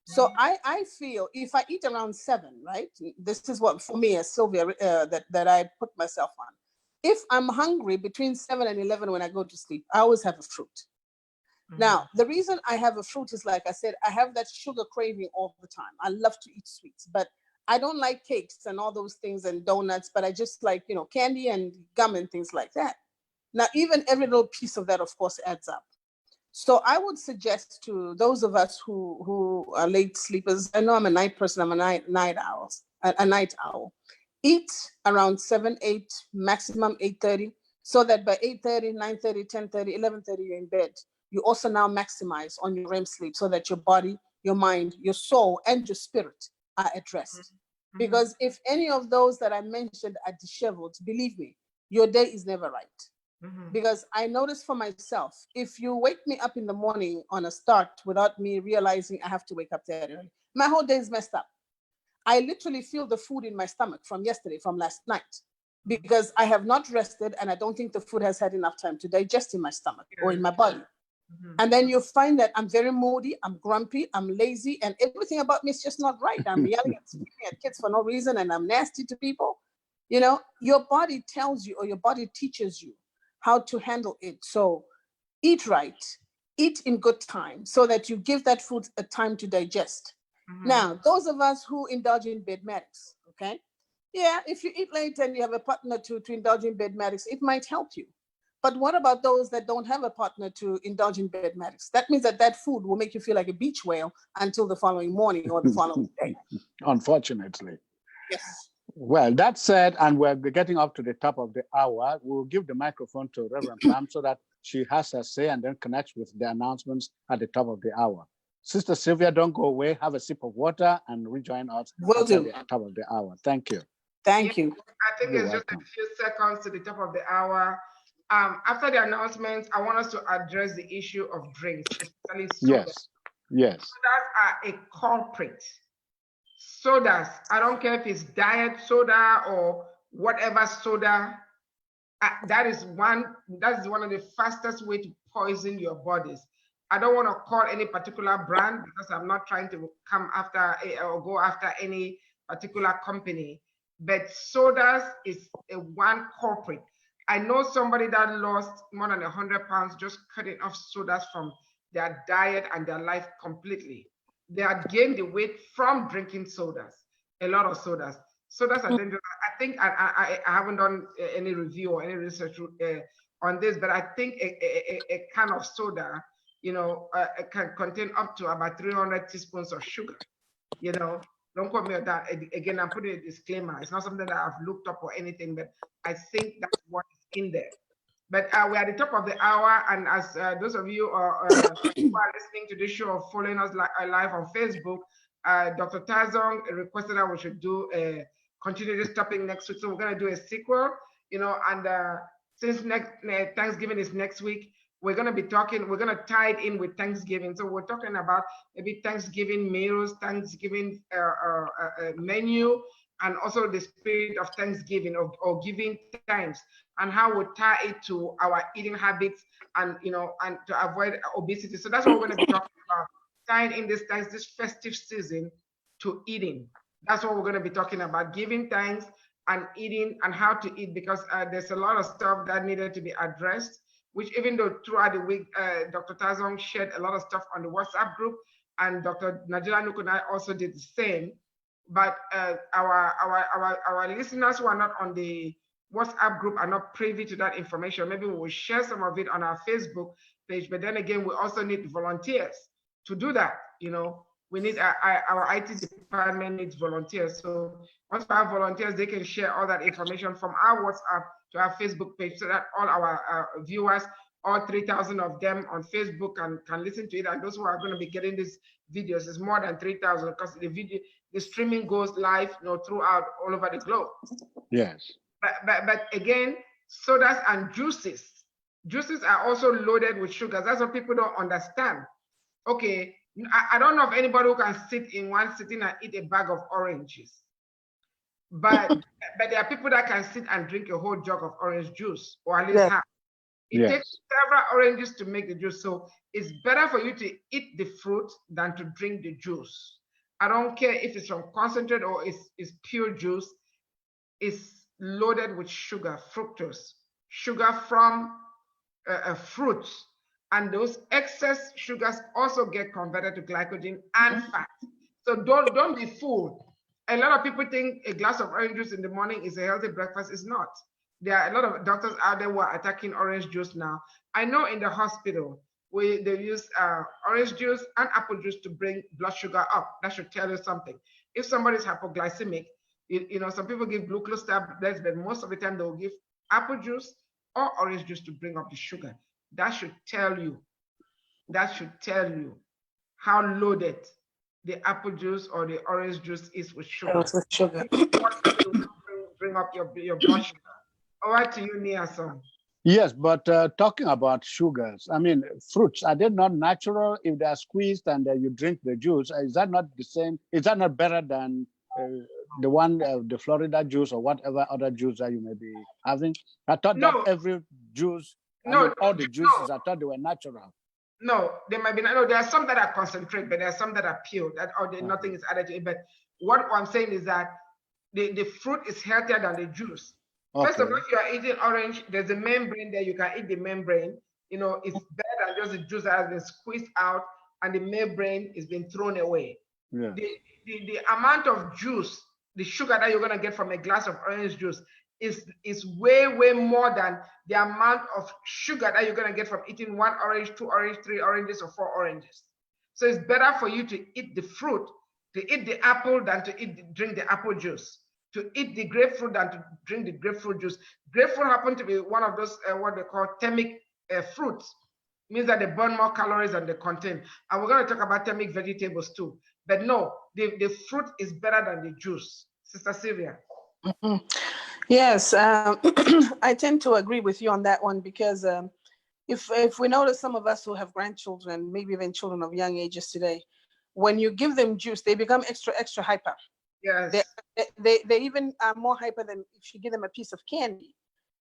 So I feel if I eat around 7, right? This is what, for me, as Sylvia, that I put myself on. If I'm hungry between 7 and 11 when I go to sleep, I always have a fruit. Mm-hmm. Now, the reason I have a fruit is, like I said, I have that sugar craving all the time. I love to eat sweets, but I don't like cakes and all those things and donuts, but I just like, candy and gum and things like that. Now, even every little piece of that, of course, adds up. So I would suggest to those of us who are late sleepers, I know I'm a night person, I'm a night owl. Eat around 7, 8, maximum 8:30, so that by 8:30, 9:30, 10:30, 11:30, you're in bed. You also now maximize on your REM sleep so that your body, your mind, your soul, and your spirit are at rest. Mm-hmm. Because if any of those that I mentioned are disheveled, believe me, your day is never right. Mm-hmm. Because I noticed for myself, if you wake me up in the morning on a start without me realizing I have to wake up that early, my whole day is messed up. I literally feel the food in my stomach from yesterday, from last night, because I have not rested and I don't think the food has had enough time to digest in my stomach or in my body. Mm-hmm. And then you find that I'm very moody, I'm grumpy, I'm lazy, and everything about me is just not right. I'm yelling and screaming at kids for no reason, and I'm nasty to people. Your body tells you, or your body teaches you how to handle it. So eat right, eat in good time, so that you give that food a time to digest. Mm-hmm. Now, those of us who indulge in bedmatics, okay? Yeah, if you eat late and you have a partner to indulge in bedmatics, it might help you. But what about those that don't have a partner to indulge in bedmatics? That means that food will make you feel like a beach whale until the following morning or the following day. Unfortunately. Yes. Well, that said, and we're getting up to the top of the hour, we'll give the microphone to Reverend Pam so that she has her say and then connects with the announcements at the top of the hour. Sister Sylvia, don't go away. Have a sip of water and rejoin us at the top of the hour. Thank you. Thank you. I think it's just a few seconds to the top of the hour. After the announcements, I want us to address the issue of drinks, especially sodas. Yes. Sodas are a culprit. Sodas, I don't care if it's diet soda or whatever soda, that is one of the fastest way to poison your bodies. I don't want to call any particular brand because I'm not trying to come after or go after any particular company, but sodas is a one culprit. I know somebody that lost more than 100 pounds just cutting off sodas from their diet and their life completely. They had gained the weight from drinking sodas, a lot of sodas. Sodas are dangerous. I think I haven't done any review or any research on this, but I think a can of soda, can contain up to about 300 teaspoons of sugar. Don't quote me on that. Again, I'm putting a disclaimer. It's not something that I've looked up or anything, but I think that's what is in there. But we're at the top of the hour, and as those of you who are listening to this show or following us live on Facebook, Dr. Tazong requested that we should continue this topic next week. So we're going to do a sequel, and since Thanksgiving is next week, we're going to tie it in with Thanksgiving. So we're talking about maybe Thanksgiving meals, Thanksgiving menu, and also the spirit of Thanksgiving or giving thanks, and how we tie it to our eating habits and and to avoid obesity. So that's what we're going to be talking about, tying in this festive season to eating. That's what we're going to be talking about, giving thanks and eating and how to eat, because there's a lot of stuff that needed to be addressed, which even though throughout the week, Dr. Tazong shared a lot of stuff on the WhatsApp group, and Dr. Najila Nukunai also did the same. But our listeners who are not on the WhatsApp group are not privy to that information. Maybe we will share some of it on our Facebook page, but then again, we also need volunteers to do that. We need our IT department needs volunteers. So once we have volunteers, they can share all that information from our WhatsApp to our Facebook page, so that all our viewers, all 3,000 of them on Facebook can listen to it. And those who are going to be getting these videos is more than 3,000, because the streaming goes live, throughout all over the globe. Yes. But again, sodas and juices are also loaded with sugars. That's what people don't understand. Okay, I don't know of anybody who can sit in one sitting and eat a bag of oranges, but there are people that can sit and drink a whole jug of orange juice, or at least half. It takes several oranges to make the juice. So it's better for you to eat the fruit than to drink the juice. I don't care if it's from concentrate or it's pure juice. It's loaded with sugar, fructose, sugar from fruits. And those excess sugars also get converted to glycogen and fat. So don't be fooled. A lot of people think a glass of orange juice in the morning is a healthy breakfast. It's not. There are a lot of doctors out there who are attacking orange juice now. I know in the hospital, they use orange juice and apple juice to bring blood sugar up. That should tell you something. If somebody's hypoglycemic, some people give glucose tablets, but most of the time they'll give apple juice or orange juice to bring up the sugar. That should tell you how loaded the apple juice or the orange juice is with sugar. Bring up your blood sugar. Over to you, Nia-san. Yes, but talking about sugars, I mean, fruits, are they not natural if they are squeezed and you drink the juice? Is that not the same? Is that not better than the one, the Florida juice or whatever other juice that you may be having? I thought that every juice, all the juices, I thought they were natural. No, they might be. No, there are some that are concentrate, but there are some that are pure. Nothing is added to it. But what I'm saying is that the fruit is healthier than the juice. Okay. First of all, if you are eating orange, there's a membrane there. You can eat the membrane. It's better than just the juice that has been squeezed out and the membrane is being thrown away. Yeah. The amount of juice the sugar that you're going to get from a glass of orange juice is way, way more than the amount of sugar that you're going to get from eating 1 orange, 2 oranges, 3 oranges, or 4 oranges. So it's better for you to eat the fruit, to eat the apple than to drink the apple juice, to eat the grapefruit than to drink the grapefruit juice. Grapefruit happen to be one of those what they call thermic fruits. Means that they burn more calories than they contain. And we're going to talk about thermic vegetables too. But no, the fruit is better than the juice. Sister Sylvia. Mm-hmm. Yes, I tend to agree with you on that one, because if we notice some of us who have grandchildren, maybe even children of young ages today, when you give them juice, they become extra hyper. Yes. They even are more hyper than if you give them a piece of candy.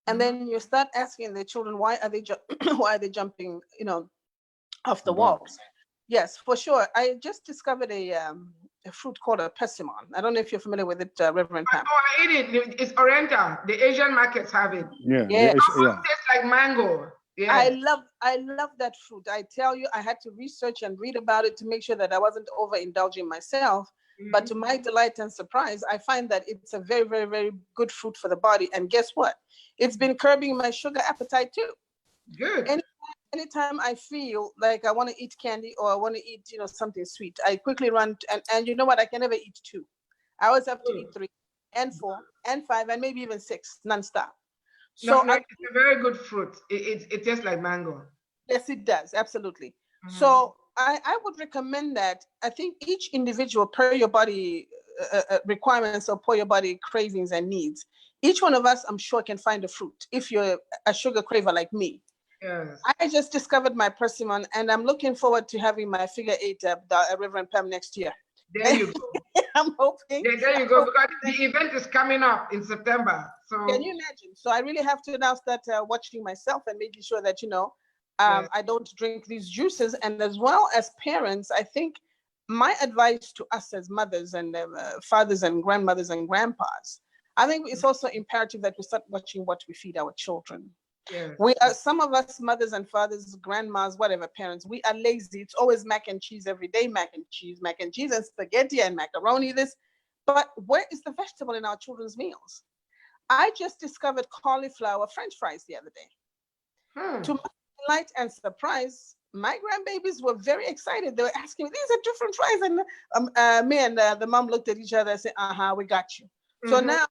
And then you start asking the children, why are they jumping, off the walls? Yes, for sure. I just discovered a fruit called a Pessimon. I don't know if you're familiar with it, Reverend Pam. Oh, I eat it. It's Oriental. The Asian markets have it. Yeah. It tastes like mango. Yeah. I love that fruit. I tell you, I had to research and read about it to make sure that I wasn't overindulging myself. But to my delight and surprise, I find that it's a very, very, very good fruit for the body. And guess what? It's been curbing my sugar appetite too. Good. Anytime I feel like I want to eat candy or I want to eat, something sweet, I quickly run and you know what? I can never eat 2. I always have to eat 3 and 4 and 5 and maybe even 6 nonstop. So it's a very good fruit. It tastes like mango. Yes, it does. Absolutely. So I would recommend that. I think each individual, per your body requirements or per your body cravings and needs, each one of us, I'm sure, can find a fruit. If you're a sugar craver like me. Yes. I just discovered my Pessimon, and I'm looking forward to having my figure 8 Reverend Pam next year. There you go. I'm hoping. There you go, because the event is coming up in September. So can you imagine? So I really have to now start watching myself and making sure that I don't drink these juices. And as well as parents, I think my advice to us as mothers and fathers and grandmothers and grandpas, I think it's also imperative that we start watching what we feed our children. Yes. We are, some of us mothers and fathers, grandmas, whatever parents, we are lazy. It's always mac and cheese every day, mac and cheese and spaghetti and macaroni this. But where is the vegetable in our children's meals? I just discovered cauliflower French fries the other day. To my delight and surprise, my grandbabies were very excited. They were asking me, these are different fries. And me and the mom looked at each other and said, we got you. So now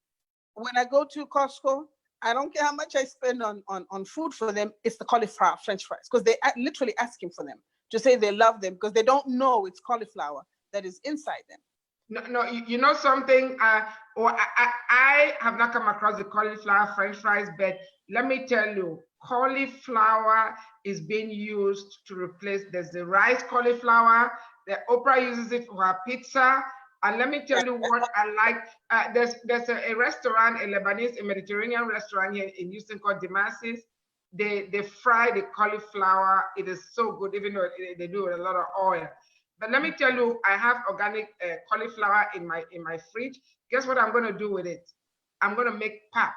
when I go to Costco, I don't care how much I spend on food for them, it's the cauliflower French fries, because they are literally asking for them to say they love them, because they don't know it's cauliflower that is inside them. No, you know something? I have not come across the cauliflower French fries, but let me tell you, cauliflower is being used to replace, there's the rice cauliflower, the Oprah uses it for her pizza. And let me tell you what I like. There's a restaurant, a Lebanese, a Mediterranean restaurant here in Houston called Demasis. They fry the cauliflower. It is so good, even though they do it with a lot of oil. But let me tell you, I have organic cauliflower in my fridge. Guess what I'm going to do with it? I'm going to make pap.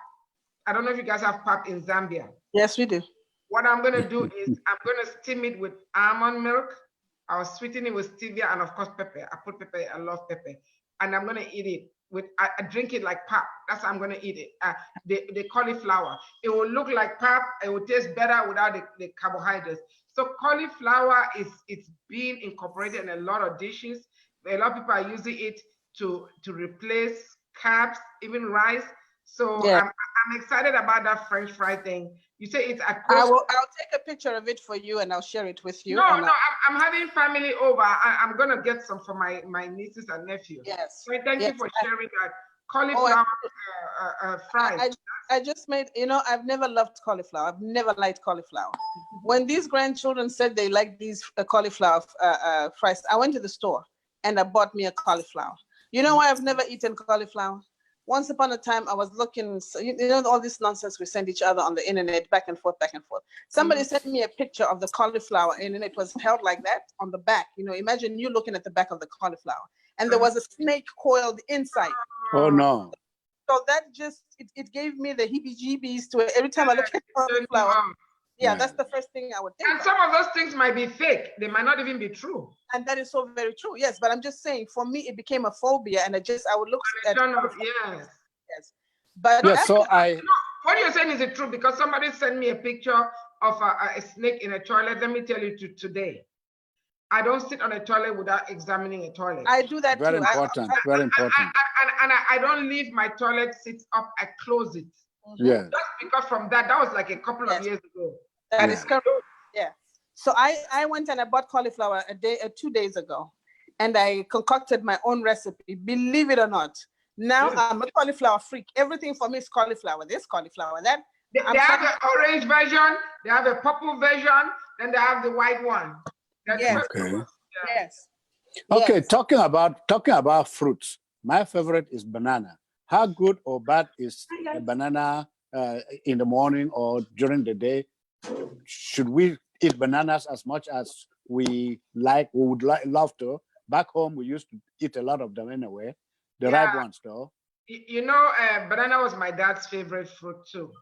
I don't know if you guys have pap in Zambia. Yes, we do. What I'm going to do is I'm going to steam it with almond milk. I'll sweeten it with stevia and of course pepper. I put pepper, I love pepper. And I'm gonna eat it with, I drink it like pap. That's how I'm gonna eat it. The cauliflower. It will look like pap, it will taste better without the carbohydrates. So cauliflower it's being incorporated in a lot of dishes. A lot of people are using it to replace carbs, even rice. So yeah. I'm excited about that French fry thing. You say it's a I'll take a picture of it for you and I'll share it with you. No, I'm having family over. I'm gonna get some for my nieces and nephews. Yes. So thank you for sharing that. Cauliflower fries. I just made, I've never loved cauliflower. I've never liked cauliflower. When these grandchildren said they like these cauliflower fries, I went to the store and I bought me a cauliflower. You know why I've never eaten cauliflower? Once upon a time, I was looking, all this nonsense we send each other on the internet, back and forth. Somebody sent me a picture of the cauliflower and it was held like that on the back. Imagine you looking at the back of the cauliflower and there was a snake coiled inside. Oh, no. So that just, it gave me the heebie-jeebies to it. Every time I look at cauliflower, Yeah, that's the first thing I would think. And some of those things might be fake. They might not even be true. And that is so very true. Yes, but I'm just saying, for me, it became a phobia, and I would look at. Yes. Yes. But yes, so what you're saying is it true? Because somebody sent me a picture of a snake in a toilet. Let me tell you today, I don't sit on a toilet without examining a toilet. I do that very too. Important, very important. And I don't leave my toilet seat up. I close it. Yeah. Just because from that was like a couple of years ago. That is correct. Yeah. So I went and I bought cauliflower 2 days ago, and I concocted my own recipe. Believe it or not. Now I'm a cauliflower freak. Everything for me is cauliflower. This cauliflower, that. They have an orange version, they have a purple version, then they have the white one. Yes. Okay. Yes. Okay, Yes. talking about fruits, my favorite is banana. How good or bad is a banana in the morning or during the day? Should we eat bananas as much as we would love to? Back home, we used to eat a lot of them anyway. The ripe ones, though. You know, banana was my dad's favorite fruit too.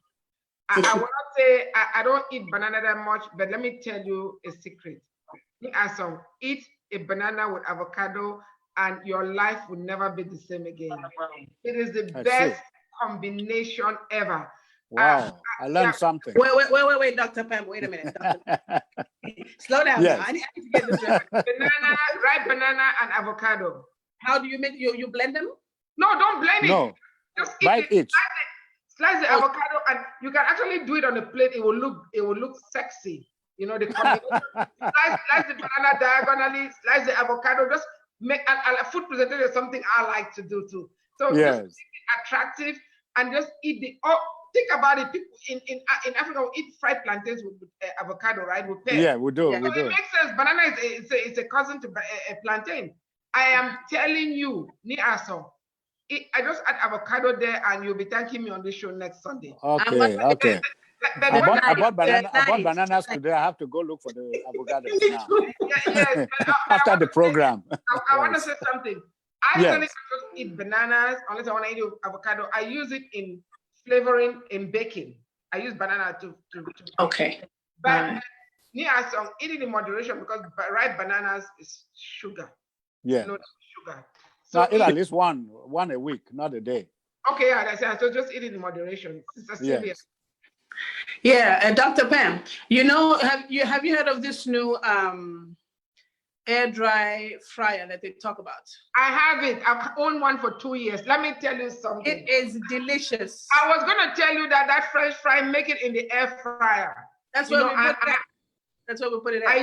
I will not say I don't eat banana that much, but let me tell you a secret. Eat a banana with avocado, and your life will never be the same again. It is the best combination ever. Wow, I learned something. Wait, Dr. Pam, wait a minute. Slow down now. I need to get this right. Ripe banana and avocado. How do you make you blend them? No, don't blend it. No, just bite it. Slice the avocado, and you can actually do it on a plate. It will look sexy. You know, the combination. slice the banana diagonally, slice the avocado. Just make a food presentation is something I like to do too. So just make it attractive and just eat the. Think about it. People in Africa will eat fried plantains with avocado, right? With pears. Yeah, we do. So it makes sense. Banana is a cousin to a plantain. I am telling you, Niaso. I just add avocado there, and you'll be thanking me on this show next Sunday. Okay. I bought bananas today. I have to go look for the avocados now. After the program. I want to say something. I usually just eat bananas unless I want to eat avocado. I use it in flavoring in baking. I use banana to okay. But eat it in moderation because ripe bananas is sugar. Yeah. Not sugar. So eat at least one a week, not a day. Okay, that's it. So just eat it in moderation. Yes. Yeah, and Dr. Pam, you know, have you heard of this new air dry fryer that they talk about? I have it. I've owned one for 2 years. Let me tell you something. It is delicious. I was gonna tell you that French fry, make it in the air fryer. That's what That's what we put it at. I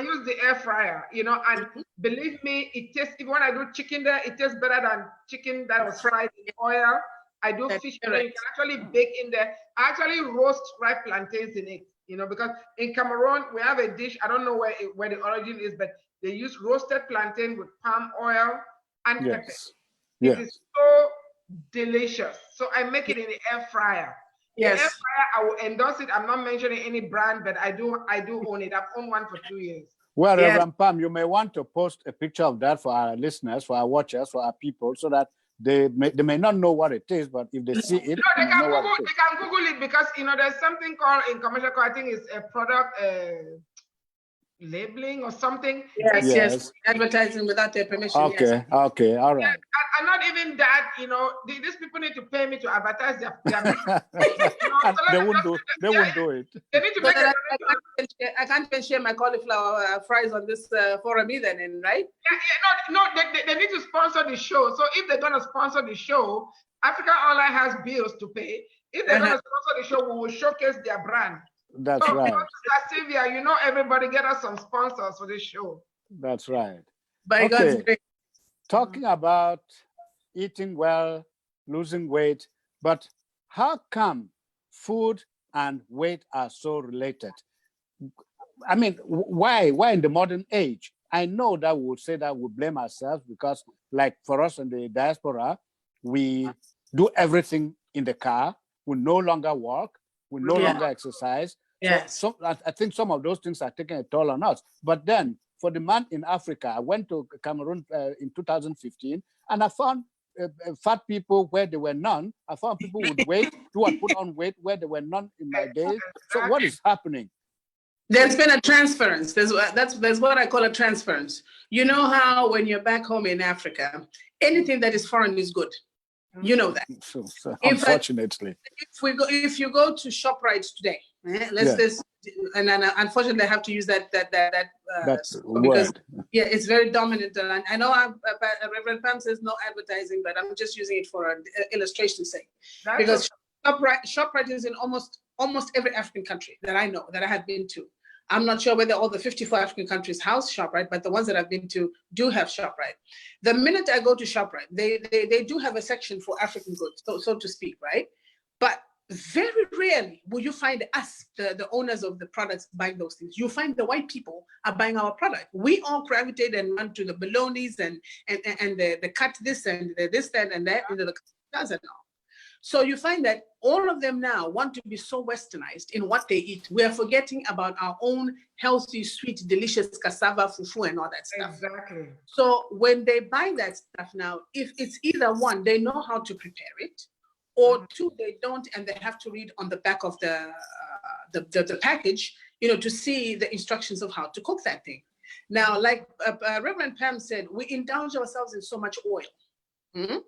use the air fryer, you know, and believe me, it tastes, even when I do chicken there, it tastes better than chicken that was fried in oil. I do fish, you can actually bake in there. I actually roast ripe plantains in it, you know, because in Cameroon, we have a dish, I don't know where the origin is, but they use roasted plantain with palm oil and pepper. It is so delicious. So I make it in the air fryer. Yes. The air fryer, I will endorse it. I'm not mentioning any brand, but I do own it. I've owned one for 2 years. Well, Reverend Pam, you may want to post a picture of that for our listeners, for our watchers, for our people, so that they may not know what it is, but if they see it, they can Google it because, you know, there's something called in commercial, I think it's a product labeling or something. Yes. Advertising without their permission. Okay, all right. And not even that, you know, these people need to pay me to advertise their business. They won't do it. They need to make I can't even share my cauliflower fries on this forum either, right? They need to sponsor the show. So if they're going to sponsor the show, Africa Online has bills to pay. If they're going to sponsor the show, we will showcase their brand. That's right. Sylvia, you know, everybody get us some sponsors for this show. That's right. By God's grace. Talking about eating well, losing weight, but how come food and weight are so related? I mean, why in the modern age? I know that we would say that we blame ourselves because, like for us in the diaspora, we do everything in the car. We no longer walk. We no longer exercise. Yes. So I think some of those things are taking a toll on us. But then for the man in Africa, I went to Cameroon in 2015, and I found fat people where there were none. I found people with weight who had put on weight where there were none in my days. So what is happening? There's been a transference. There's what I call a transference. You know how when you're back home in Africa, anything that is foreign is good. You know that. So unfortunately, if you go to ShopRite today, and unfortunately I have to use that because it's very dominant. And I know Reverend Pam says no advertising, but I'm just using it for an illustration's sake. Because ShopRite is in almost every African country that I know, that I have been to. I'm not sure whether all the 54 African countries house ShopRite, but the ones that I've been to do have ShopRite. The minute I go to ShopRite, they do have a section for African goods, so to speak, right? But very rarely will you find us, the owners of the products, buying those things. You find the white people are buying our product. We all gravitate and run to the balonies and the cut this and the this, that, and that, into the doesn't all. So you find that all of them now want to be so westernized in what they eat. We are forgetting about our own healthy, sweet, delicious cassava, fufu, and all that stuff. Exactly. So when they buy that stuff now, if it's either one, they know how to prepare it, or two, they don't, and they have to read on the back of the package, to see the instructions of how to cook that thing. Now, like Reverend Pam said, we indulge ourselves in so much oil. Mm-hmm.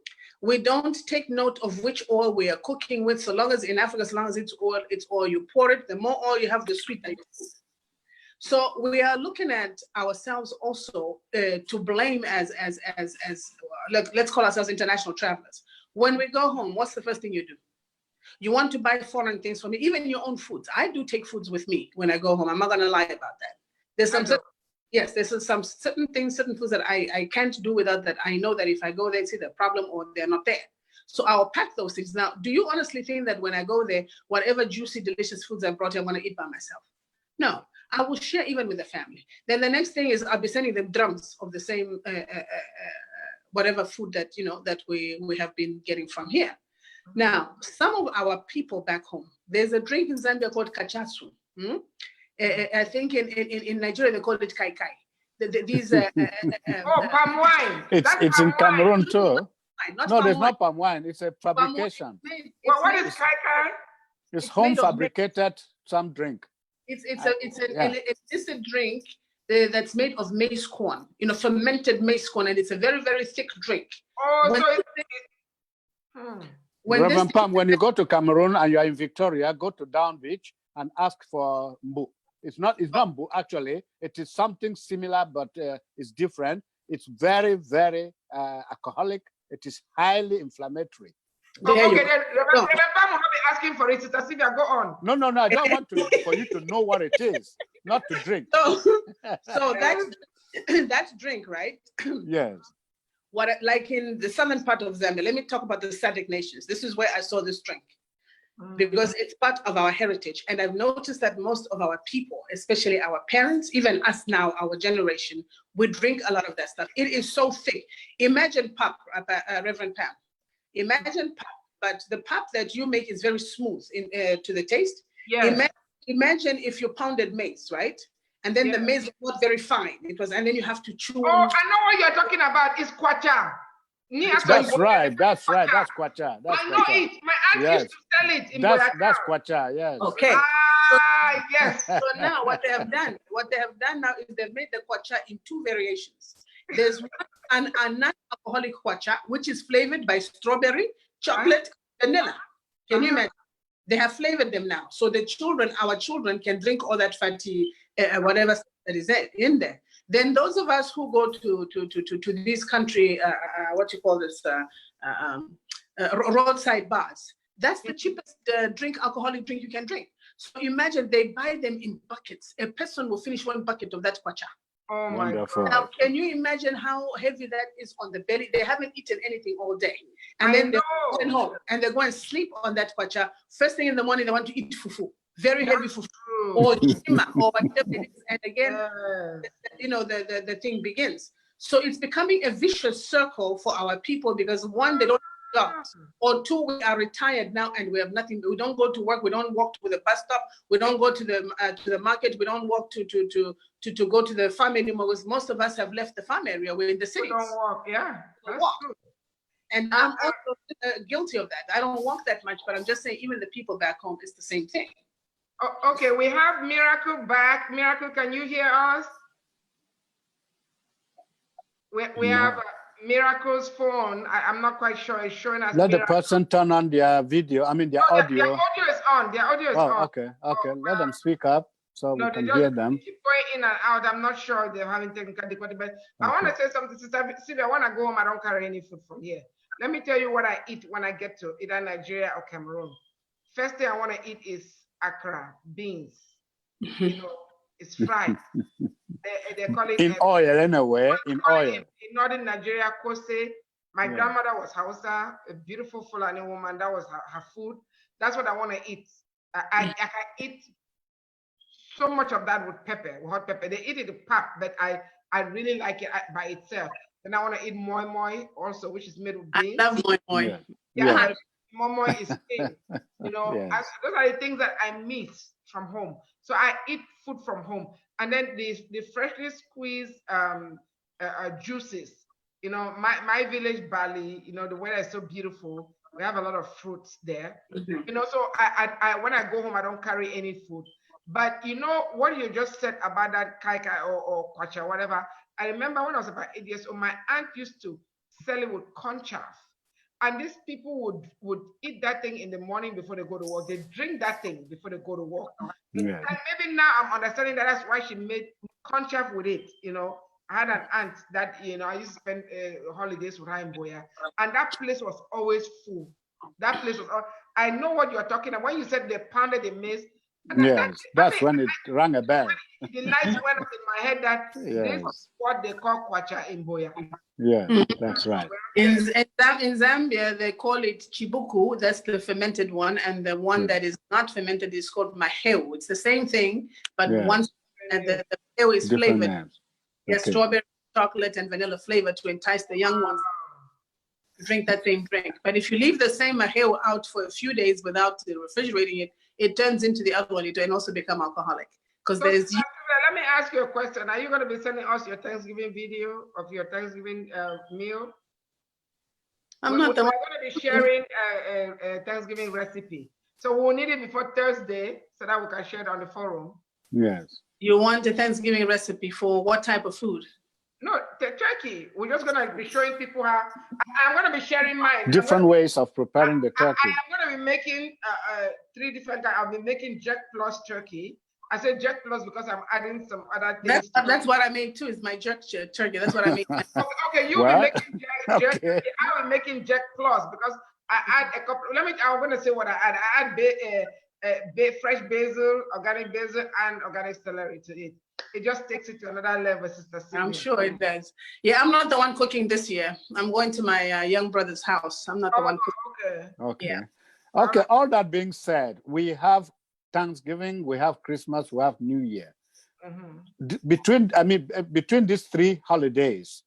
We don't take note of which oil we are cooking with. So long as in Africa, as long as it's oil, you pour it. The more oil you have, the sweeter your food. So we are looking at ourselves also to blame as let's call ourselves international travelers. When we go home, what's the first thing you do? You want to buy foreign things for me, even your own foods. I do take foods with me when I go home. I'm not going to lie about that. There's some certain things, certain foods that I can't do without, that I know that if I go there, it's either a problem or they're not there. So I'll pack those things. Now, do you honestly think that when I go there, whatever juicy, delicious foods I brought, I'm going to eat by myself? No, I will share even with the family. Then the next thing is I'll be sending them drums of the same whatever food that that we have been getting from here. Now, some of our people back home, there's a drink in Zambia called kachasu. I think in Nigeria they call it kai kai. These palm wine. It's in Cameroon too. No, there's not palm wine. It's a fabrication. What is kai kai? It's home fabricated some drink. It's a drink that's made of maize corn, fermented maize corn, and it's a very, very thick drink. Reverend Pam, when you go to Cameroon and you are in Victoria, go to Down Beach and ask for mbu. It's not mbu, actually. It is something similar, but it's different. It's very, very alcoholic. It is highly inflammatory. Reverend Pam will not be asking for it. Sister Sylvia, go on. No. I don't want for you to know what it is, not to drink. So that's drink, right? Yes. Like in the southern part of Zambia, let me talk about the SADC nations. This is where I saw this drink, because it's part of our heritage. And I've noticed that most of our people, especially our parents, even us now, our generation, we drink a lot of that stuff. It is so thick. Imagine pap, Reverend Pam. Imagine pap, but the pap that you make is very smooth to the taste. Yes. Imagine if you pounded maize, right? And then the maize was not very fine. And then you have to chew. Oh, I know what you're talking about. It's kwacha. That's right. That's kwacha. I know it. My aunt used to sell it in That's kwacha, yes. Okay. Yes. So now what they have done now is they've made the kwacha in two variations. There's a non-alcoholic kwacha, which is flavored by strawberry, chocolate, vanilla. Can you imagine? They have flavored them now. So our children can drink all that fatty, whatever that is in there. Then those of us who go to this country, roadside bars, that's the cheapest alcoholic drink you can drink. So imagine they buy them in buckets. A person will finish one bucket of that kwacha. Oh my God. Now, can you imagine how heavy that is on the belly? They haven't eaten anything all day. And then they're going home and they go and sleep on that kwacha. First thing in the morning, they want to eat fufu. Very heavy fufu. Or jima, or whatever it is. And again, the thing begins. So it's becoming a vicious circle for our people, because one, they don't have jobs, or two, we are retired now and we have nothing. We don't go to work. We don't walk to the bus stop. We don't go to the market. We don't walk to go to the farm anymore, because most of us have left the farm area. We're in the cities. We don't walk. Yeah, that's true. And I'm also guilty of that. I don't walk that much, but I'm just saying, even the people back home, it's the same thing. Okay, we have Miracle back. Miracle, can you hear us? We have Miracle's phone. I'm not quite sure. It's showing us. Let the Miracle. person turn on their video. I mean, their audio. Their audio is on. Their audio is on. Okay. Let them speak up so we can hear them. Keep going in and out. I'm not sure they're having technical difficulty, but I want to say something, Sister Sylvia. When I go home, I don't carry any food from here. Let me tell you what I eat when I get to either Nigeria or Cameroon. First thing I want to eat is Accra Beans. You know, it's fried. They call it in oil anyway. In oil. In northern Nigeria, Kose. My grandmother was Hausa, a beautiful Fulani woman. That was her food. That's what I want to eat. I can eat so much of that with pepper, with hot pepper. They eat it with pap, but I really like it by itself. Then I want to eat moi moi also, which is made with beans. I love moi moi. Yeah. Moi moi is thing. You know, those are the things that I miss from home. So I eat food from home. And then the freshly squeezed juices. You know, my village, Bali, you know, the weather is so beautiful. We have a lot of fruits there. You know, so I when I go home, I don't carry any food. But you know what you just said about that kaikai or kwacha, whatever. I remember when I was about 8 years old, my aunt used to sell it with corn chaff. And these people would eat that thing in the morning before they go to work. They drink that thing before they go to work. And maybe now I'm understanding that that's why she made corn chaff with it. You know, I had an aunt that, you know, I used to spend holidays with her in Boya. And that place was always full. That place was, I know what you're talking about. When you said they pounded the maize. That's when it rang a bell. The lights went up in my head that this is what they call kwacha in Boya. Yeah, that's right. In Zambia, they call it chibuku. That's the fermented one. And the one that is not fermented is called maheu. It's the same thing, but once the maheu is flavored. Strawberry, chocolate, and vanilla flavor to entice the young ones to drink that same drink. But if you leave the same maheu out for a few days without refrigerating it, it turns into the other one. It can also become alcoholic. Because there's. Let me ask you a question. Are you going to be sending us your Thanksgiving video of your Thanksgiving meal? I'm not the one. We're going to be sharing a Thanksgiving recipe. So we'll need it before Thursday so that we can share it on the forum. Yes. You want a Thanksgiving recipe for what type of food? No, the turkey. We're just going to be showing people how. I'm going to be sharing mine. Different ways of preparing the turkey. I'm going to be making 3 different types. I'll be making Jack Plus turkey. I said Jack Plus because I'm adding some other things. That's what I made too. Is my jerk turkey. That's what I made. Okay, you'll be making Jack. I'll be making Jack Plus because I add a couple. I'm going to say what I add. I add fresh basil, organic basil, and organic celery to it. It just takes it to another level, Sister Sylvia. I'm sure it does. Yeah, I'm not the one cooking this year. I'm going to my young brother's house. I'm not the one cooking. Okay. Yeah. Okay. All that being said, we have Thanksgiving, we have Christmas, we have New Year. Between these 3 holidays,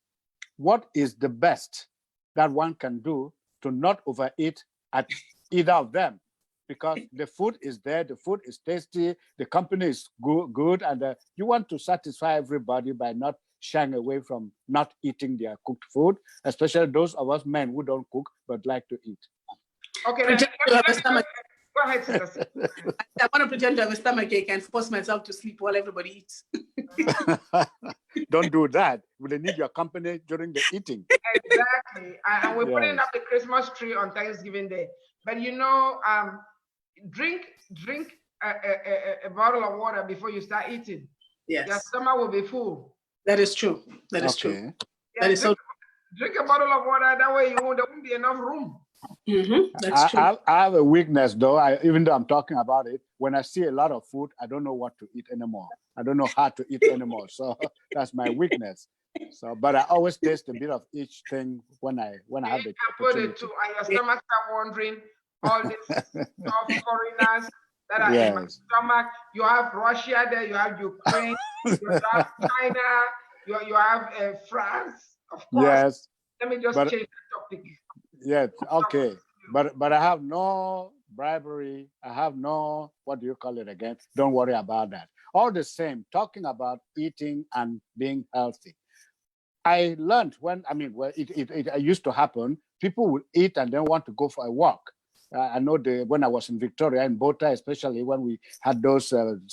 what is the best that one can do to not overeat at either of them? Because the food is there, the food is tasty, the company is good, and you want to satisfy everybody by not shying away from not eating their cooked food, especially those of us men who don't cook but like to eat. Okay, go ahead, Sister. I want to pretend to have a stomachache and force myself to sleep while everybody eats. Don't do that. We need your company during the eating. Exactly. And we're putting up the Christmas tree on Thanksgiving Day. But you know, drink a bottle of water before you start eating. Yes. Your stomach will be full. That is true. That is true. That is so. Drink a bottle of water. That way there won't be enough room. That's true. I have a weakness though. Even though I'm talking about it, when I see a lot of food, I don't know what to eat anymore. I don't know how to eat anymore. So that's my weakness. So, but I always taste a bit of each thing when I have the opportunity. And your stomach start wandering. All these soft foreigners that are in my stomach. You have Russia there. You have Ukraine. You have China. You have France. Of course. Yes. Let me just change the topic. Yes. Okay. But I have no bribery. I have no, what do you call it again? Don't worry about that. All the same, talking about eating and being healthy. I learned when, well, it used to happen, people would eat and then want to go for a walk. I know when I was in Victoria, in Bota, especially when we had those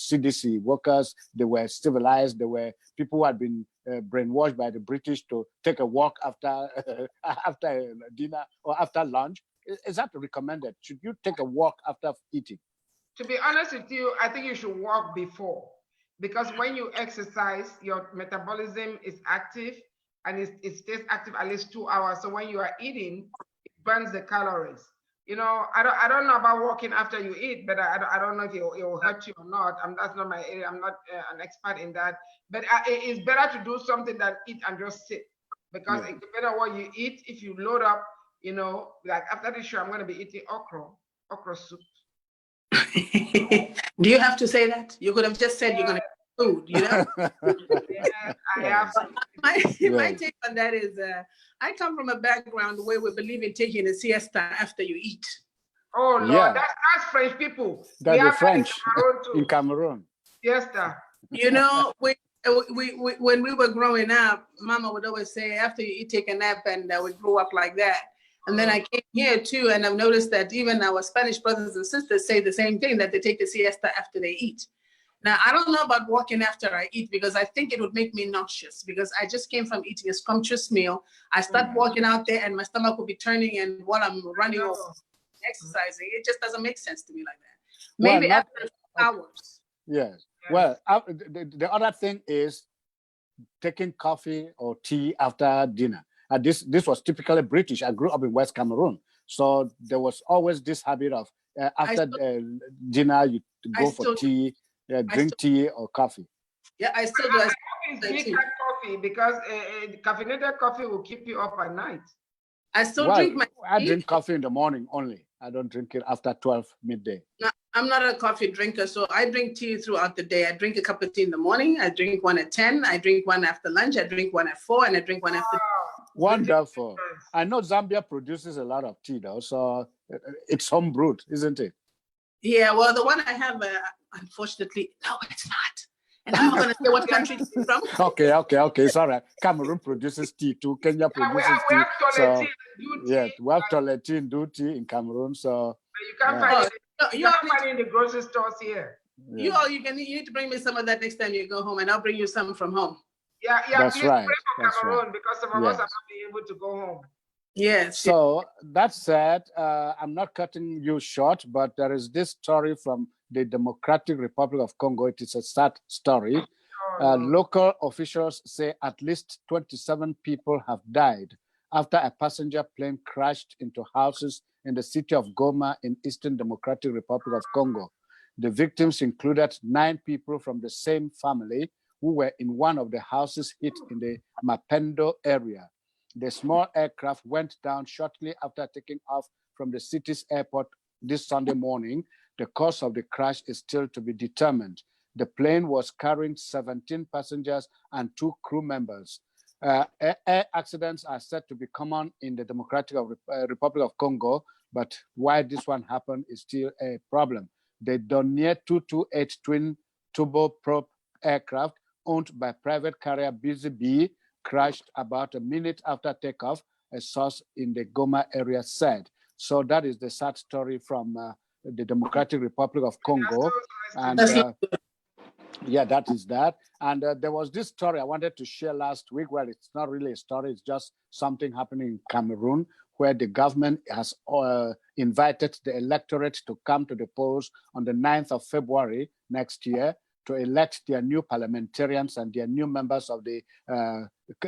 CDC workers, they were civilized. They were people who had been brainwashed by the British to take a walk after after dinner or after lunch. Is that recommended? Should you take a walk after eating? To be honest with you, I think you should walk before, because when you exercise, your metabolism is active and it stays active at least 2 hours. So when you are eating, it burns the calories. You know, I don't know about walking after you eat, but I don't know if it will hurt you or not. That's not my area. I'm not an expert in that. But it's better to do something than eat and just sit, because it depends on what you eat. If you load up, you know, like after the show, I'm going to be eating okra soup. Do you have to say that? You could have just said you're going to eat food, you know? Yes, I have to. My take on that is, I come from a background where we believe in taking a siesta after you eat. Oh Lord, that's French people. That's the French in Cameroon. Siesta. You know, when we were growing up, Mama would always say, after you eat, take a nap, and we grew up like that. And then I came here too, and I've noticed that even our Spanish brothers and sisters say the same thing, that they take the siesta after they eat. Now, I don't know about walking after I eat, because I think it would make me nauseous, because I just came from eating a scrumptious meal. I start walking out there and my stomach will be turning, and while I'm running or exercising, it just doesn't make sense to me like that. Maybe after hours. Yes. Well, the other thing is taking coffee or tea after dinner. This was typically British. I grew up in West Cameroon, so there was always this habit of after dinner you go for tea, drink tea or coffee. Yeah, I still do. Drink coffee, because caffeinated coffee will keep you up at night. I still drink my tea. I drink coffee in the morning only. I don't drink it after 12 midday. No, I'm not a coffee drinker, so I drink tea throughout the day. I drink a cup of tea in the morning. I drink one at 10. I drink one after lunch. I drink one at 4, and I drink one after. Wonderful. I know Zambia produces a lot of tea, though, so it's home brewed, isn't it? Yeah, well, the one I have, unfortunately, no, it's not. And I'm not going to say what country it's from. Okay, it's all right. Cameroon produces tea too. Kenya produces tea. So, yeah, we have toilet tea and do tea in Cameroon. So you can't find it in the grocery stores here. Yeah. You need to bring me some of that next time you go home, and I'll bring you some from home. Yeah, that's right. Pray for Cameroon, because some of us are not being able to go home. Yes. So that said, I'm not cutting you short, but there is this story from the Democratic Republic of Congo. It is a sad story. Local officials say at least 27 people have died after a passenger plane crashed into houses in the city of Goma in Eastern Democratic Republic of Congo. The victims included 9 people from the same family who were in one of the houses hit in the Mapendo area. The small aircraft went down shortly after taking off from the city's airport this Sunday morning. The cause of the crash is still to be determined. The plane was carrying 17 passengers and 2 crew members. Air accidents are said to be common in the Democratic Republic of Congo, but why this one happened is still a problem. The Dornier 228 twin turboprop aircraft owned by private carrier Obese crashed about a minute after takeoff, a source in the Goma area said. So that is the sad story from the Democratic Republic of Congo. And yeah, that is that. And there was this story I wanted to share last week. Well, it's not really a story. It's just something happening in Cameroon, where the government has invited the electorate to come to the polls on the 9th of February next year to elect their new parliamentarians and their new members of the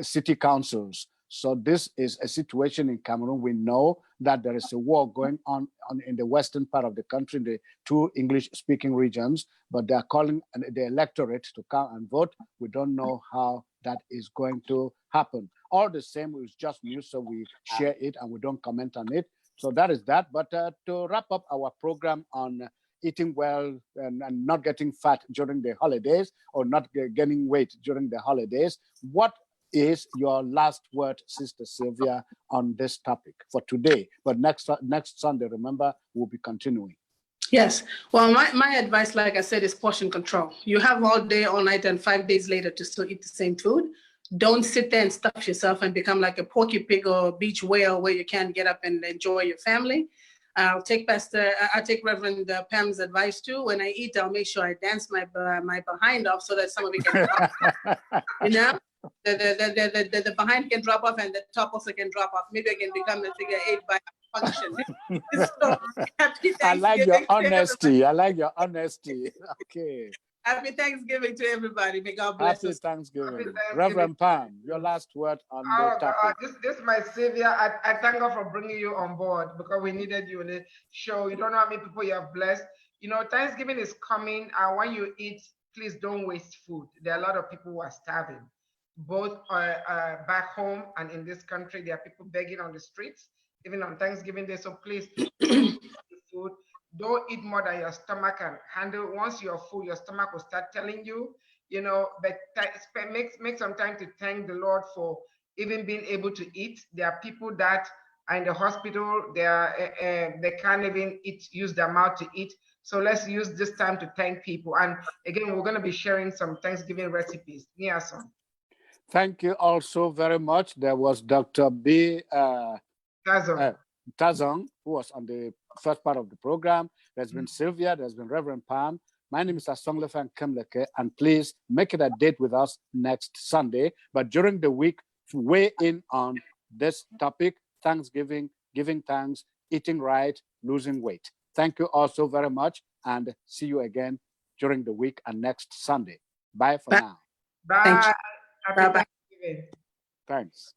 city councils. So this is a situation in Cameroon. We know that there is a war going on in the western part of the country, in the 2 English-speaking regions, but they are calling the electorate to come and vote. We don't know how that is going to happen. All the same, it's just news, so we share it and we don't comment on it. So that is that. But to wrap up our program on eating well and not getting fat during the holidays, or not gaining weight during the holidays, what is your last word, Sister Sylvia, on this topic for today? But next Sunday, remember, we'll be continuing. Yes. Well, my advice, like I said, is portion control. You have all day, all night, and 5 days later to still eat the same food. don't sit there and stuff yourself and become like a porky pig or beach whale where you can't get up and enjoy your family. I'll take Reverend Pam's advice too. When I eat, I'll make sure I dance my behind off so that some of it can drop off. You know, the behind can drop off and the top also can drop off. Maybe I can become a figure 8 by function. So, I like your honesty. I like your honesty. Okay. Happy Thanksgiving to everybody. May God bless Happy us. Thanksgiving. Happy Thanksgiving. Reverend Pam, your last word on the topic. This is my savior. I thank God for bringing you on board because we needed you in the show. You don't know how many people you have blessed. You know, Thanksgiving is coming, and when you eat, please don't waste food. There are a lot of people who are starving, both back home and in this country. There are people begging on the streets, even on Thanksgiving Day. So please, food. Don't eat more than your stomach can handle. Once you're full, your stomach will start telling you, you know, but make some time to thank the Lord for even being able to eat. There are people that are in the hospital, they can't even use their mouth to eat. So let's use this time to thank people. And again, we're going to be sharing some Thanksgiving recipes. Niason. Thank you also very much. There was Dr. B. Tazong, who was on the first part of the program. There's been Sylvia, there's been Reverend Pam. My name is Asonglefac Nkemleke, and please make it a date with us next Sunday. But during the week, weigh in on this topic: Thanksgiving, giving thanks, eating right, losing weight. Thank you all so very much, and see you again during the week and next Sunday. Bye for now. Bye. Bye. Happy Thanksgiving. Thanks.